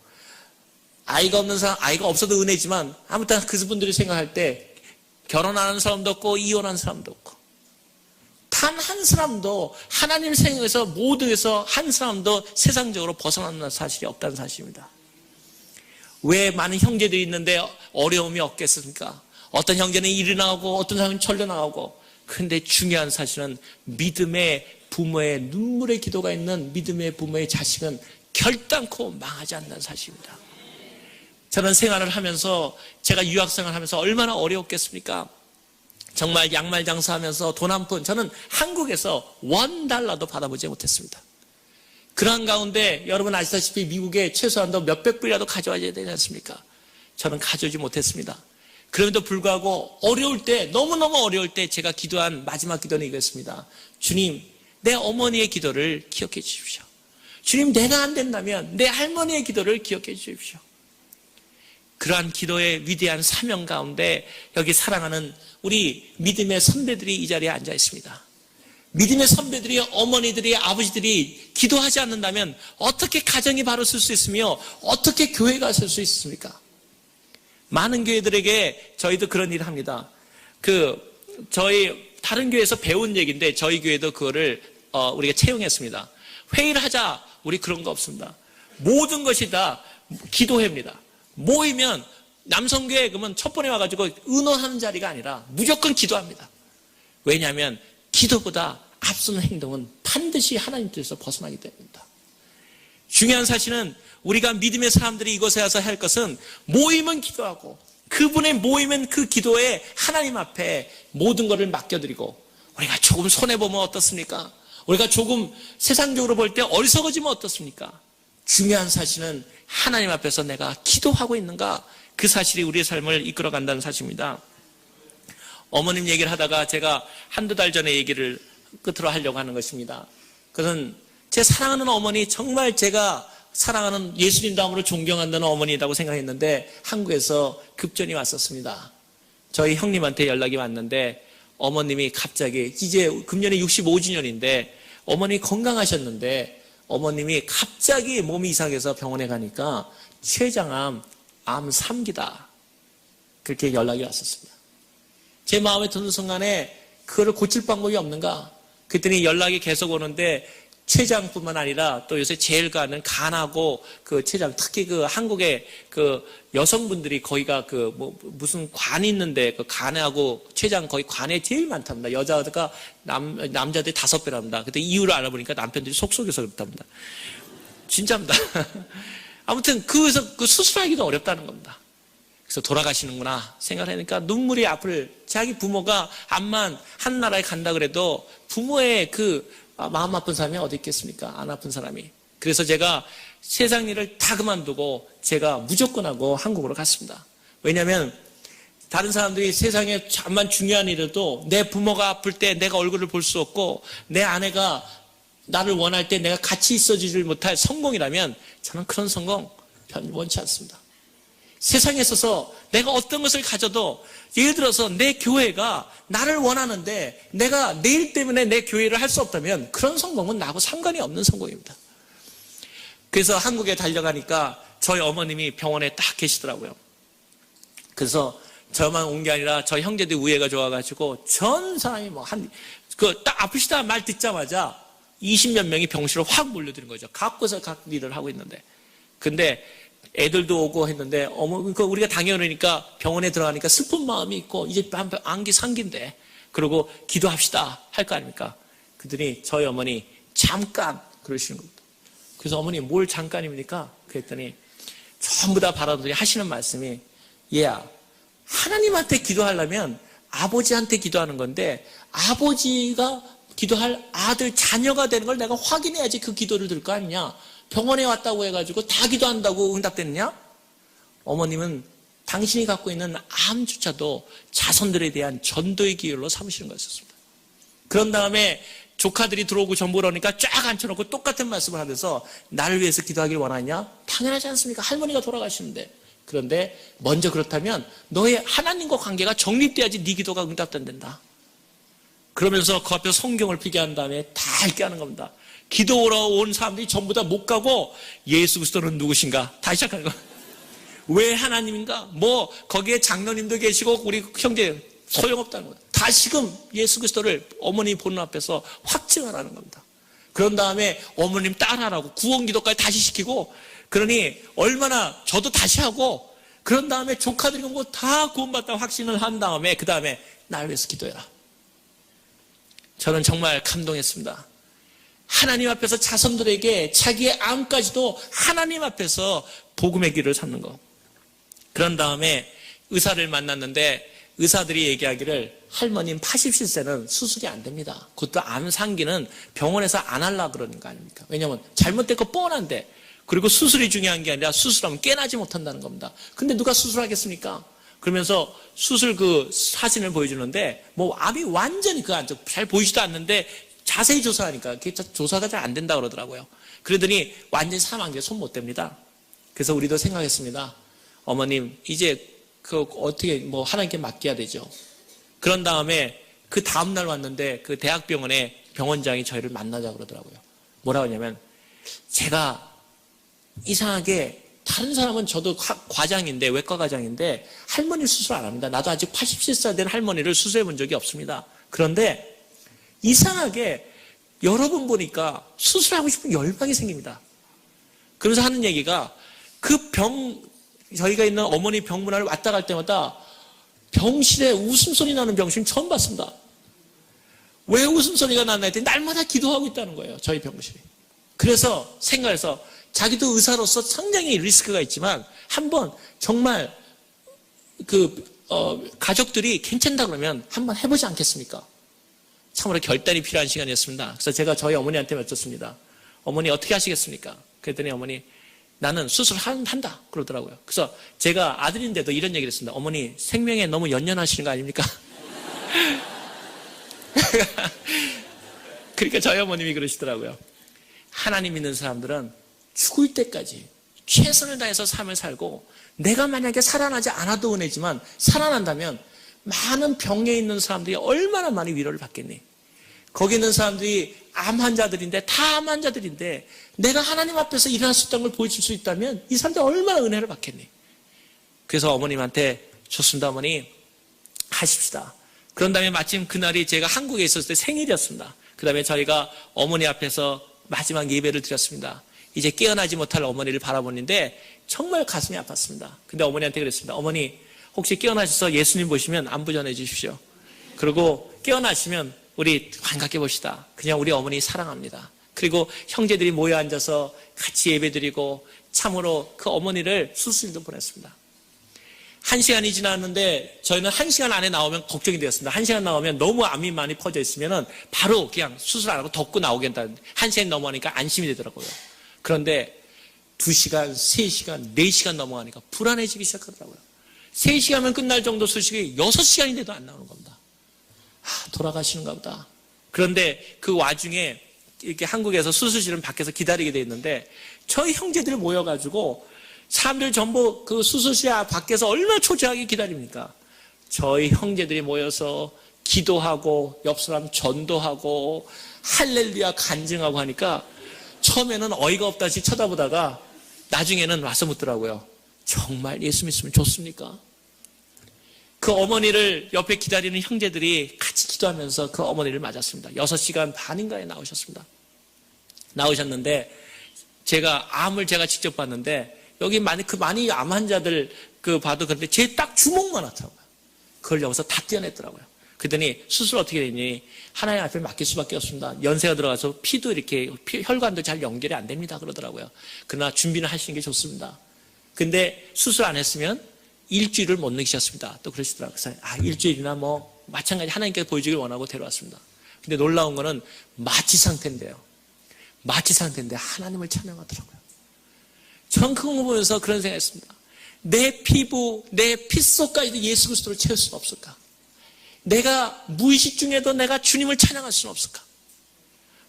아이가 없는 사람, 아이가 없어도 은혜지만 아무튼 그분들이 생각할 때 결혼하는 사람도 없고 이혼한 사람도 없고 단 한 사람도 하나님 생각에서 모두에서 한 사람도 세상적으로 벗어나는 사실이 없다는 사실입니다. 왜 많은 형제들이 있는데 어려움이 없겠습니까? 어떤 형제는 일이 나오고 어떤 사람은 철도 나오고. 그런데 중요한 사실은 믿음의 부모의 눈물의 기도가 있는 믿음의 부모의 자식은 결단코 망하지 않는다는 사실입니다. 저는 생활을 하면서 제가 유학생활을 하면서 얼마나 어려웠겠습니까? 정말 양말 장사하면서 돈 한 푼 저는 한국에서 $1도 받아보지 못했습니다. 그러한 가운데 여러분 아시다시피 미국에 최소한도 몇백 불이라도 가져와야 되지 않습니까? 저는 가져오지 못했습니다. 그럼에도 불구하고 어려울 때 너무너무 어려울 때 제가 기도한 마지막 기도는 이거였습니다. 주님 내 어머니의 기도를 기억해 주십시오. 주님 내가 안 된다면 내 할머니의 기도를 기억해 주십시오. 그러한 기도의 위대한 사명 가운데 여기 사랑하는 우리 믿음의 선배들이 이 자리에 앉아 있습니다. 믿음의 선배들이 어머니들이 아버지들이 기도하지 않는다면 어떻게 가정이 바로 설 수 있으며 어떻게 교회가 설 수 있습니까? 많은 교회들에게 저희도 그런 일을 합니다. 저희 다른 교회에서 배운 얘기인데 저희 교회도 그거를 우리가 채용했습니다. 회의를 하자 우리 그런 거 없습니다. 모든 것이 다 기도회입니다. 모이면 남성교회 그러면 첫 번에 와가지고 의논하는 자리가 아니라 무조건 기도합니다. 왜냐하면 기도보다 앞서는 행동은 반드시 하나님 뜻에서 벗어나기 때문입니다. 중요한 사실은 우리가 믿음의 사람들이 이곳에 와서 할 것은 모이면 기도하고 그분의 모이면 그 기도에 하나님 앞에 모든 것을 맡겨드리고 우리가 조금 손해보면 어떻습니까? 우리가 조금 세상적으로 볼 때 어리석어지면 어떻습니까? 중요한 사실은 하나님 앞에서 내가 기도하고 있는가? 그 사실이 우리의 삶을 이끌어간다는 사실입니다. 어머님 얘기를 하다가 제가 한두 달 전에 얘기를 끝으로 하려고 하는 것입니다. 그것은 제 사랑하는 어머니, 정말 제가 사랑하는 예수님 다음으로 존경한다는 어머니라고 생각했는데 한국에서 급전이 왔었습니다. 저희 형님한테 연락이 왔는데 어머님이 갑자기 이제 금년에 65주년인데 어머니 건강하셨는데 어머님이 갑자기 몸이 이상해서 병원에 가니까 췌장암, 암 3기다. 그렇게 연락이 왔었습니다. 제 마음에 드는 순간에 그거를 고칠 방법이 없는가? 그랬더니 연락이 계속 오는데 췌장뿐만 아니라 또 요새 제일 가는 간하고 그 췌장, 특히 그 한국의 그 여성분들이 거기가 그 뭐 무슨 관이 있는데 그 간하고 췌장 거의 관에 제일 많답니다. 여자가 남자들이 5배랍니다. 그때 이유를 알아보니까 남편들이 속속여서 그렇답니다. 진짜입니다. 아무튼 그 수술하기도 어렵다는 겁니다. 그래서 돌아가시는구나 생각하니까 눈물이 앞을, 자기 부모가 암만 한 나라에 간다 그래도 부모의 그 마음 아픈 사람이 어디 있겠습니까? 안 아픈 사람이. 그래서 제가 세상 일을 다 그만두고 제가 무조건 하고 한국으로 갔습니다. 왜냐하면 다른 사람들이 세상에 암만 중요한 일이라도 내 부모가 아플 때 내가 얼굴을 볼 수 없고 내 아내가 나를 원할 때 내가 같이 있어주질 못할 성공이라면 저는 그런 성공 원치 않습니다. 세상에 있어서 내가 어떤 것을 가져도 예를 들어서 내 교회가 나를 원하는데 내가 내 일 때문에 내 교회를 할 수 없다면 그런 성공은 나하고 상관이 없는 성공입니다. 그래서 한국에 달려가니까 저희 어머님이 병원에 딱 계시더라고요. 그래서 저만 온 게 아니라 저희 형제들 우애가 좋아가지고 전 사람이 딱 아프시다 말 듣자마자 20몇 명이 병실로 확 몰려드는 거죠. 각곳에서 각 일을 하고 있는데. 근데 애들도 오고 했는데 우리가 당연하니까 병원에 들어가니까 슬픈 마음이 있고 이제 안기 상기인데 그러고 기도합시다 할 거 아닙니까? 그랬더니 저희 어머니 잠깐 그러시는 겁니다. 그래서 어머니 뭘 잠깐입니까? 그랬더니 전부 다 바라보더니 하시는 말씀이 얘야 하나님한테 기도하려면 아버지한테 기도하는 건데 아버지가 기도할 아들 자녀가 되는 걸 내가 확인해야지 그 기도를 들 거 아니냐. 병원에 왔다고 해가지고 다 기도한다고 응답됐느냐? 어머님은 당신이 갖고 있는 암조차도 자손들에 대한 전도의 기회로 삼으시는 거였습니다. 그런 다음에 조카들이 들어오고 전보를 하니까 쫙 앉혀놓고 똑같은 말씀을 하면서 나를 위해서 기도하길 원하냐? 당연하지 않습니까? 할머니가 돌아가시는데. 그런데 먼저 그렇다면 너의 하나님과 관계가 정립돼야지 네 기도가 응답된다. 그러면서 그 앞에 성경을 피게 한 다음에 다 읽게 하는 겁니다. 기도하러 온 사람들이 전부 다 못 가고 예수 그리스도는 누구신가? 다시 시작하는 거예요. 왜 하나님인가? 거기에 장로님도 계시고 우리 형제 소용없다는 거예요. 다시금 예수 그리스도를 어머니 보는 앞에서 확증하라는 겁니다. 그런 다음에 어머님 따라하라고 구원기도까지 다시 시키고 그러니 얼마나 저도 다시 하고 그런 다음에 조카들이 다 구원받다고 확신을 한 다음에 그 다음에 나를 위해서 기도해라. 저는 정말 감동했습니다. 하나님 앞에서 자손들에게 자기의 암까지도 하나님 앞에서 복음의 길을 찾는 거. 그런 다음에 의사를 만났는데 의사들이 얘기하기를 할머님 87세는 수술이 안 됩니다. 그것도 암 상기는 병원에서 안 하려고 그러는 거 아닙니까? 왜냐하면 잘못된 거 뻔한데 그리고 수술이 중요한 게 아니라 수술하면 깨나지 못한다는 겁니다. 근데 누가 수술하겠습니까? 그러면서 수술 그 사진을 보여주는데 암이 완전히 잘 보이지도 않는데 자세히 조사하니까 조사가 잘 안 된다 그러더라고요. 그러더니 완전히 사망기에 손 못 댑니다. 그래서 우리도 생각했습니다. 어머님 이제 어떻게 하나님께 맡겨야 되죠. 그런 다음에 그 다음날 왔는데 그 대학병원에 병원장이 저희를 만나자 그러더라고요. 뭐라고 하냐면 제가 이상하게 다른 사람은 저도 과장인데 외과 과장인데 할머니 수술 안 합니다. 나도 아직 87살 된 할머니를 수술해 본 적이 없습니다. 그런데 이상하게 여러 번 보니까 수술하고 싶은 열망이 생깁니다. 그래서 하는 얘기가 저희가 있는 어머니 병문안을 왔다 갈 때마다 병실에 웃음소리 나는 병실은 처음 봤습니다. 왜 웃음소리가 나나 했더니 날마다 기도하고 있다는 거예요. 저희 병실이. 그래서 생각해서 자기도 의사로서 상당히 리스크가 있지만 한번 정말 가족들이 괜찮다 그러면 한번 해보지 않겠습니까? 참으로 결단이 필요한 시간이었습니다. 그래서 제가 저희 어머니한테 여쭙습니다. 어머니 어떻게 하시겠습니까? 그랬더니 어머니 나는 수술한다 그러더라고요. 그래서 제가 아들인데도 이런 얘기를 했습니다. 어머니 생명에 너무 연연하시는 거 아닙니까? 그러니까 저희 어머님이 그러시더라고요. 하나님 믿는 사람들은 죽을 때까지 최선을 다해서 삶을 살고, 내가 만약에 살아나지 않아도 은혜지만 살아난다면 많은 병에 있는 사람들이 얼마나 많이 위로를 받겠니? 거기 있는 사람들이 암 환자들인데, 다 암 환자들인데 내가 하나님 앞에서 일어날 수 있다는 걸 보여줄 수 있다면 이 사람들 얼마나 은혜를 받겠니? 그래서 어머님한테 좋습니다 어머니 하십시다. 그런 다음에 마침 그날이 제가 한국에 있었을 때 생일이었습니다. 그 다음에 저희가 어머니 앞에서 마지막 예배를 드렸습니다. 이제 깨어나지 못할 어머니를 바라보는데 정말 가슴이 아팠습니다. 근데 어머니한테 그랬습니다. 어머니 혹시 깨어나셔서 예수님 보시면 안부 전해 주십시오. 그리고 깨어나시면 우리 반갑게 봅시다. 그냥 우리 어머니 사랑합니다. 그리고 형제들이 모여 앉아서 같이 예배드리고 참으로 그 어머니를 수술도 보냈습니다. 1시간이 지났는데 저희는 1시간 안에 나오면 걱정이 되었습니다. 1시간 나오면 너무 암이 많이 퍼져 있으면 바로 그냥 수술 안 하고 덮고 나오겠다는, 1시간 넘어가니까 안심이 되더라고요. 그런데 2시간, 3시간, 4시간 넘어가니까 불안해지기 시작하더라고요. 3시간이면 끝날 정도 수식이 6시간인데도 안 나오는 겁니다. 돌아가시는가 보다. 그런데 그 와중에 이렇게 한국에서 수술실은 밖에서 기다리게 돼 있는데 저희 형제들이 모여가지고 사람들 전부 그 수술실 밖에서 얼마나 초조하게 기다립니까? 저희 형제들이 모여서 기도하고 옆 사람 전도하고 할렐루야 간증하고 하니까 처음에는 어이가 없다시 쳐다보다가 나중에는 와서 묻더라고요. 정말 예수 믿으면 좋습니까? 그 어머니를 옆에 기다리는 형제들이 같이 기도하면서 그 어머니를 맞았습니다. 6시간 반인가에 나오셨습니다. 나오셨는데 제가 암을 제가 직접 봤는데 여기 많이 암 환자들 봐도 그런데 제 딱 주먹만 하더라고요. 그걸 여기서 다 떼어냈더라고요. 그랬더니 수술 어떻게 됐니? 하나님 앞에 맡길 수밖에 없습니다. 연세가 들어가서 피도 이렇게 혈관도 잘 연결이 안 됩니다 그러더라고요. 그러나 준비는 하시는 게 좋습니다. 근데 수술 안 했으면 일주일을 못 느끼셨습니다. 또 그러시더라고요. 그래서 일주일이나 마찬가지 하나님께서 보여주길 원하고 데려왔습니다. 근데 놀라운 거는 마취 상태인데요. 마취 상태인데 하나님을 찬양하더라고요. 전 그거 보면서 그런 생각했습니다. 내 피부, 내 핏속까지도 예수 그리스도를 채울 수는 없을까? 내가 무의식 중에도 내가 주님을 찬양할 수는 없을까?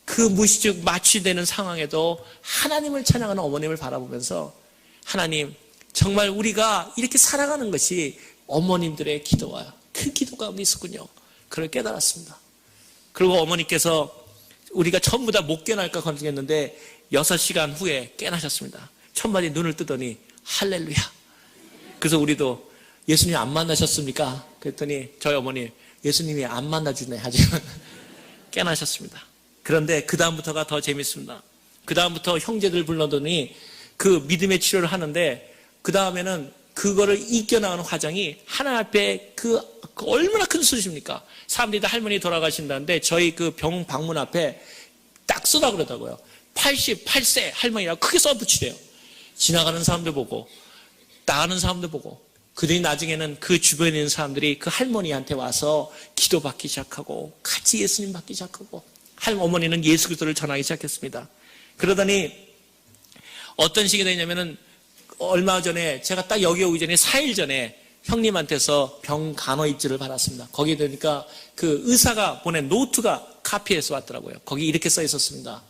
그 무의식 마취되는 상황에도 하나님을 찬양하는 어머님을 바라보면서 하나님 정말 우리가 이렇게 살아가는 것이 어머님들의 기도와 그 기도 가운데 있었군요. 그걸 깨달았습니다. 그리고 어머니께서 우리가 전부 다 못 깨어날까 걱정했는데 6시간 후에 깨어나셨습니다. 첫마디 눈을 뜨더니 할렐루야. 그래서 우리도 예수님 안 만나셨습니까? 그랬더니 저희 어머니 예수님이 안 만나주네 아주 깨어나셨습니다. 그런데 그 다음부터가 더 재밌습니다. 그 다음부터 형제들 불러더니 그 믿음의 치료를 하는데 그 다음에는 그거를 이겨나가는 과정이 하나님 앞에 그 얼마나 큰 수십입니까? 사람들이 다 할머니 돌아가신다는데 저희 그 병 방문 앞에 딱 쓰다 그러더라고요. 88세 할머니라고 크게 써붙이래요. 지나가는 사람들 보고 나가는 사람들 보고 그들이 나중에는 그 주변에 있는 사람들이 그 할머니한테 와서 기도받기 시작하고 같이 예수님 받기 시작하고 어머니는 예수 그리스도를 전하기 시작했습니다. 그러더니 어떤 식이 되냐면은 얼마 전에 제가 딱 여기 오기 전에 4일 전에 형님한테서 병 간호 입지를 받았습니다. 거기에 되니까 그 의사가 보낸 노트가 카피해서 왔더라고요. 거기 이렇게 써 있었습니다.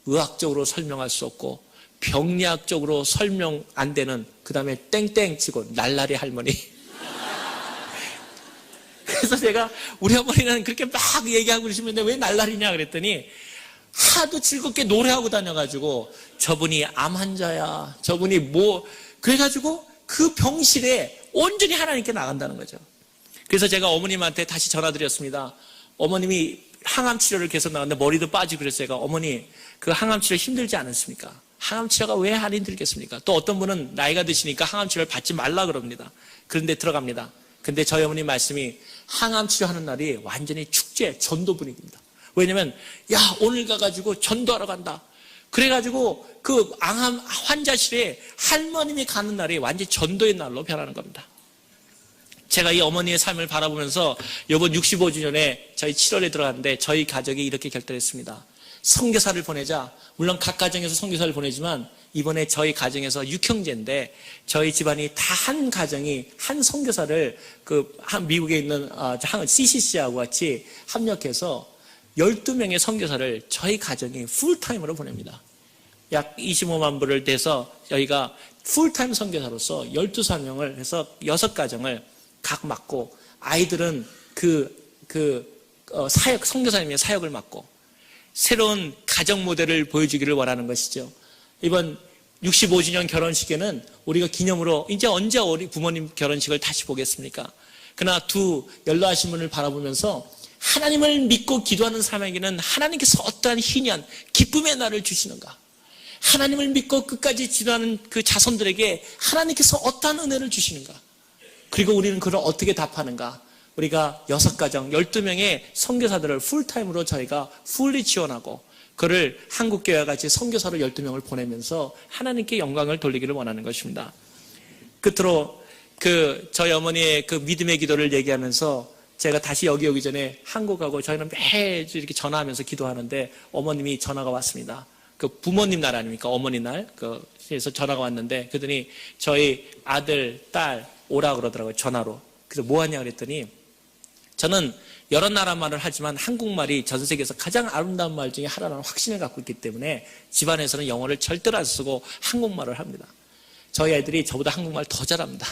의학적으로 설명할 수 없고 병리학적으로 설명 안 되는 그 다음에 땡땡 치고 날라리 할머니. 그래서 제가 우리 어머니는 그렇게 막 얘기하고 그러시는데 왜 날라리냐 그랬더니 하도 즐겁게 노래하고 다녀가지고 저분이 암 환자야 저분이 그래가지고 그 병실에 온전히 하나님께 나간다는 거죠. 그래서 제가 어머님한테 다시 전화드렸습니다. 어머님이 항암 치료를 계속 나갔는데 머리도 빠지고 그래서 제가 어머니 그 항암 치료 힘들지 않으십니까? 항암 치료가 왜 안 힘들겠습니까? 또 어떤 분은 나이가 드시니까 항암 치료를 받지 말라 그럽니다. 그런데 들어갑니다. 근데 저희 어머니 말씀이 항암 치료하는 날이 완전히 축제 전도 분위기입니다. 왜냐면 오늘 가가지고 전도하러 간다. 그래가지고 그 암 환자실에 할머님이 가는 날이 완전히 전도의 날로 변하는 겁니다. 제가 이 어머니의 삶을 바라보면서 이번 65주년에 저희 7월에 들어갔는데 저희 가족이 이렇게 결단했습니다. 선교사를 보내자. 물론 각 가정에서 선교사를 보내지만 이번에 저희 가정에서 6형제인데 저희 집안이 다 한 가정이 한 선교사를 미국에 있는 CCC하고 같이 합력해서 12명의 선교사를 저희 가정이 풀타임으로 보냅니다. 약 25만 불을 대서 저희가 풀타임 선교사로서 12사명을 해서 6가정을 각 맡고 아이들은 사역, 선교사님의 사역을 맡고 새로운 가정 모델을 보여주기를 원하는 것이죠. 이번 65주년 결혼식에는 우리가 기념으로 이제 언제 우리 부모님 결혼식을 다시 보겠습니까? 그러나 두 연로하신 분을 바라보면서 하나님을 믿고 기도하는 사람에게는 하나님께서 어떠한 희년, 기쁨의 날을 주시는가? 하나님을 믿고 끝까지 기도하는 그 자손들에게 하나님께서 어떠한 은혜를 주시는가? 그리고 우리는 그걸 어떻게 답하는가? 우리가 6가정, 12명의 선교사들을 풀타임으로 저희가 풀리 지원하고 그를 한국교회와 같이 선교사로 12명을 보내면서 하나님께 영광을 돌리기를 원하는 것입니다. 끝으로 저희 어머니의 그 믿음의 기도를 얘기하면서 제가 다시 여기 오기 전에 한국하고 저희는 매주 이렇게 전화하면서 기도하는데 어머님이 전화가 왔습니다. 그 부모님 날 아닙니까? 어머니 날. 그래서 전화가 왔는데 그랬더니 저희 아들, 딸 오라 그러더라고요. 전화로. 그래서 뭐 하냐 그랬더니 저는 여러 나라 말을 하지만 한국말이 전 세계에서 가장 아름다운 말 중에 하나라는 확신을 갖고 있기 때문에 집안에서는 영어를 절대로 안 쓰고 한국말을 합니다. 저희 아이들이 저보다 한국말 더 잘합니다.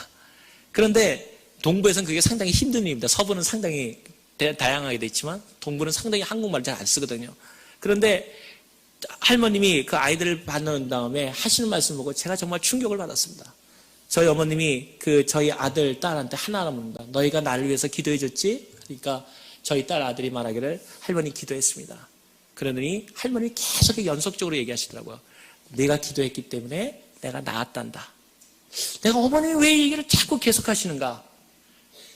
그런데 동부에서는 그게 상당히 힘든 일입니다. 서부는 상당히 다양하게 돼 있지만 동부는 상당히 한국말을 잘 안 쓰거든요. 그런데 할머님이 그 아이들을 만난 다음에 하시는 말씀 보고 제가 정말 충격을 받았습니다. 저희 어머님이 저희 아들, 딸한테 하나하나 묻는다. 너희가 나를 위해서 기도해 줬지? 그러니까 저희 딸 아들이 말하기를 할머니 기도했습니다. 그러더니 할머니 계속 연속적으로 얘기하시더라고요. 내가 기도했기 때문에 내가 나았단다. 내가 어머님이 왜 이 얘기를 자꾸 계속 하시는가?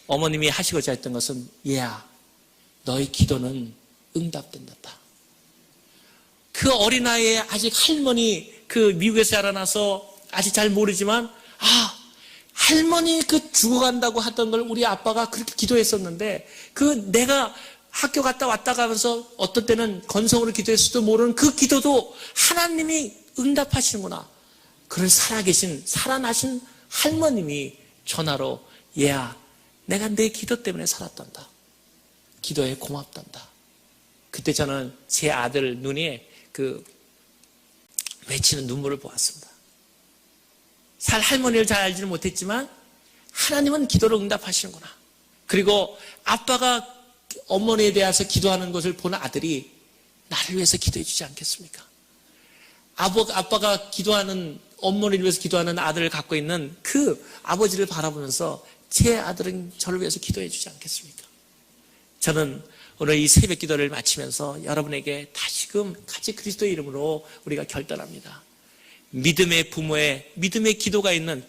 어머님이 하시고자 했던 것은 얘야, 너의 기도는 응답된다. 그 어린아이에 아직 할머니 미국에서 자라나서 아직 잘 모르지만 할머니 죽어간다고 하던 걸 우리 아빠가 그렇게 기도했었는데 내가 학교 갔다 왔다가 하면서 어떤 때는 건성으로 기도했을지도 모르는 그 기도도 하나님이 응답하시는구나. 그를 살아나신 할머님이 전화로 얘야, 내가 내 기도 때문에 살았단다. 기도에 고맙단다. 그때 저는 제 아들 눈에 맺히는 눈물을 보았습니다. 할머니를 잘 알지는 못했지만 하나님은 기도를 응답하시는구나. 그리고 아빠가 어머니에 대해서 기도하는 것을 본 아들이 나를 위해서 기도해 주지 않겠습니까? 아빠가 기도하는 어머니를 위해서 기도하는 아들을 갖고 있는 그 아버지를 바라보면서 제 아들은 저를 위해서 기도해 주지 않겠습니까? 저는 오늘 이 새벽 기도를 마치면서 여러분에게 다시금 같이 그리스도의 이름으로 우리가 결단합니다. 믿음의 부모의 믿음의 기도가 있는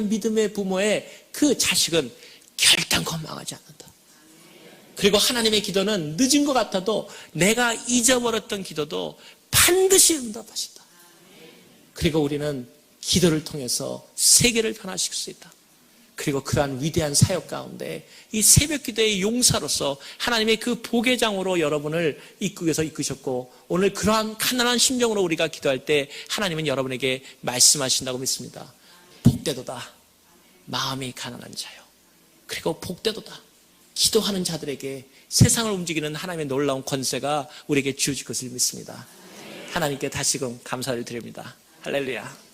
믿음의 부모의 그 자식은 결단코 망하지 않는다. 그리고 하나님의 기도는 늦은 것 같아도 내가 잊어버렸던 기도도 반드시 응답하신다. 그리고 우리는 기도를 통해서 세계를 변화시킬 수 있다. 그리고 그러한 위대한 사역 가운데 이 새벽 기도의 용사로서 하나님의 그 보배장으로 여러분을 이끌어서 이끄셨고 오늘 그러한 가난한 심정으로 우리가 기도할 때 하나님은 여러분에게 말씀하신다고 믿습니다. 복되도다 마음이 가난한 자요. 그리고 복되도다 기도하는 자들에게 세상을 움직이는 하나님의 놀라운 권세가 우리에게 주어질 것을 믿습니다. 하나님께 다시금 감사를 드립니다. 할렐루야.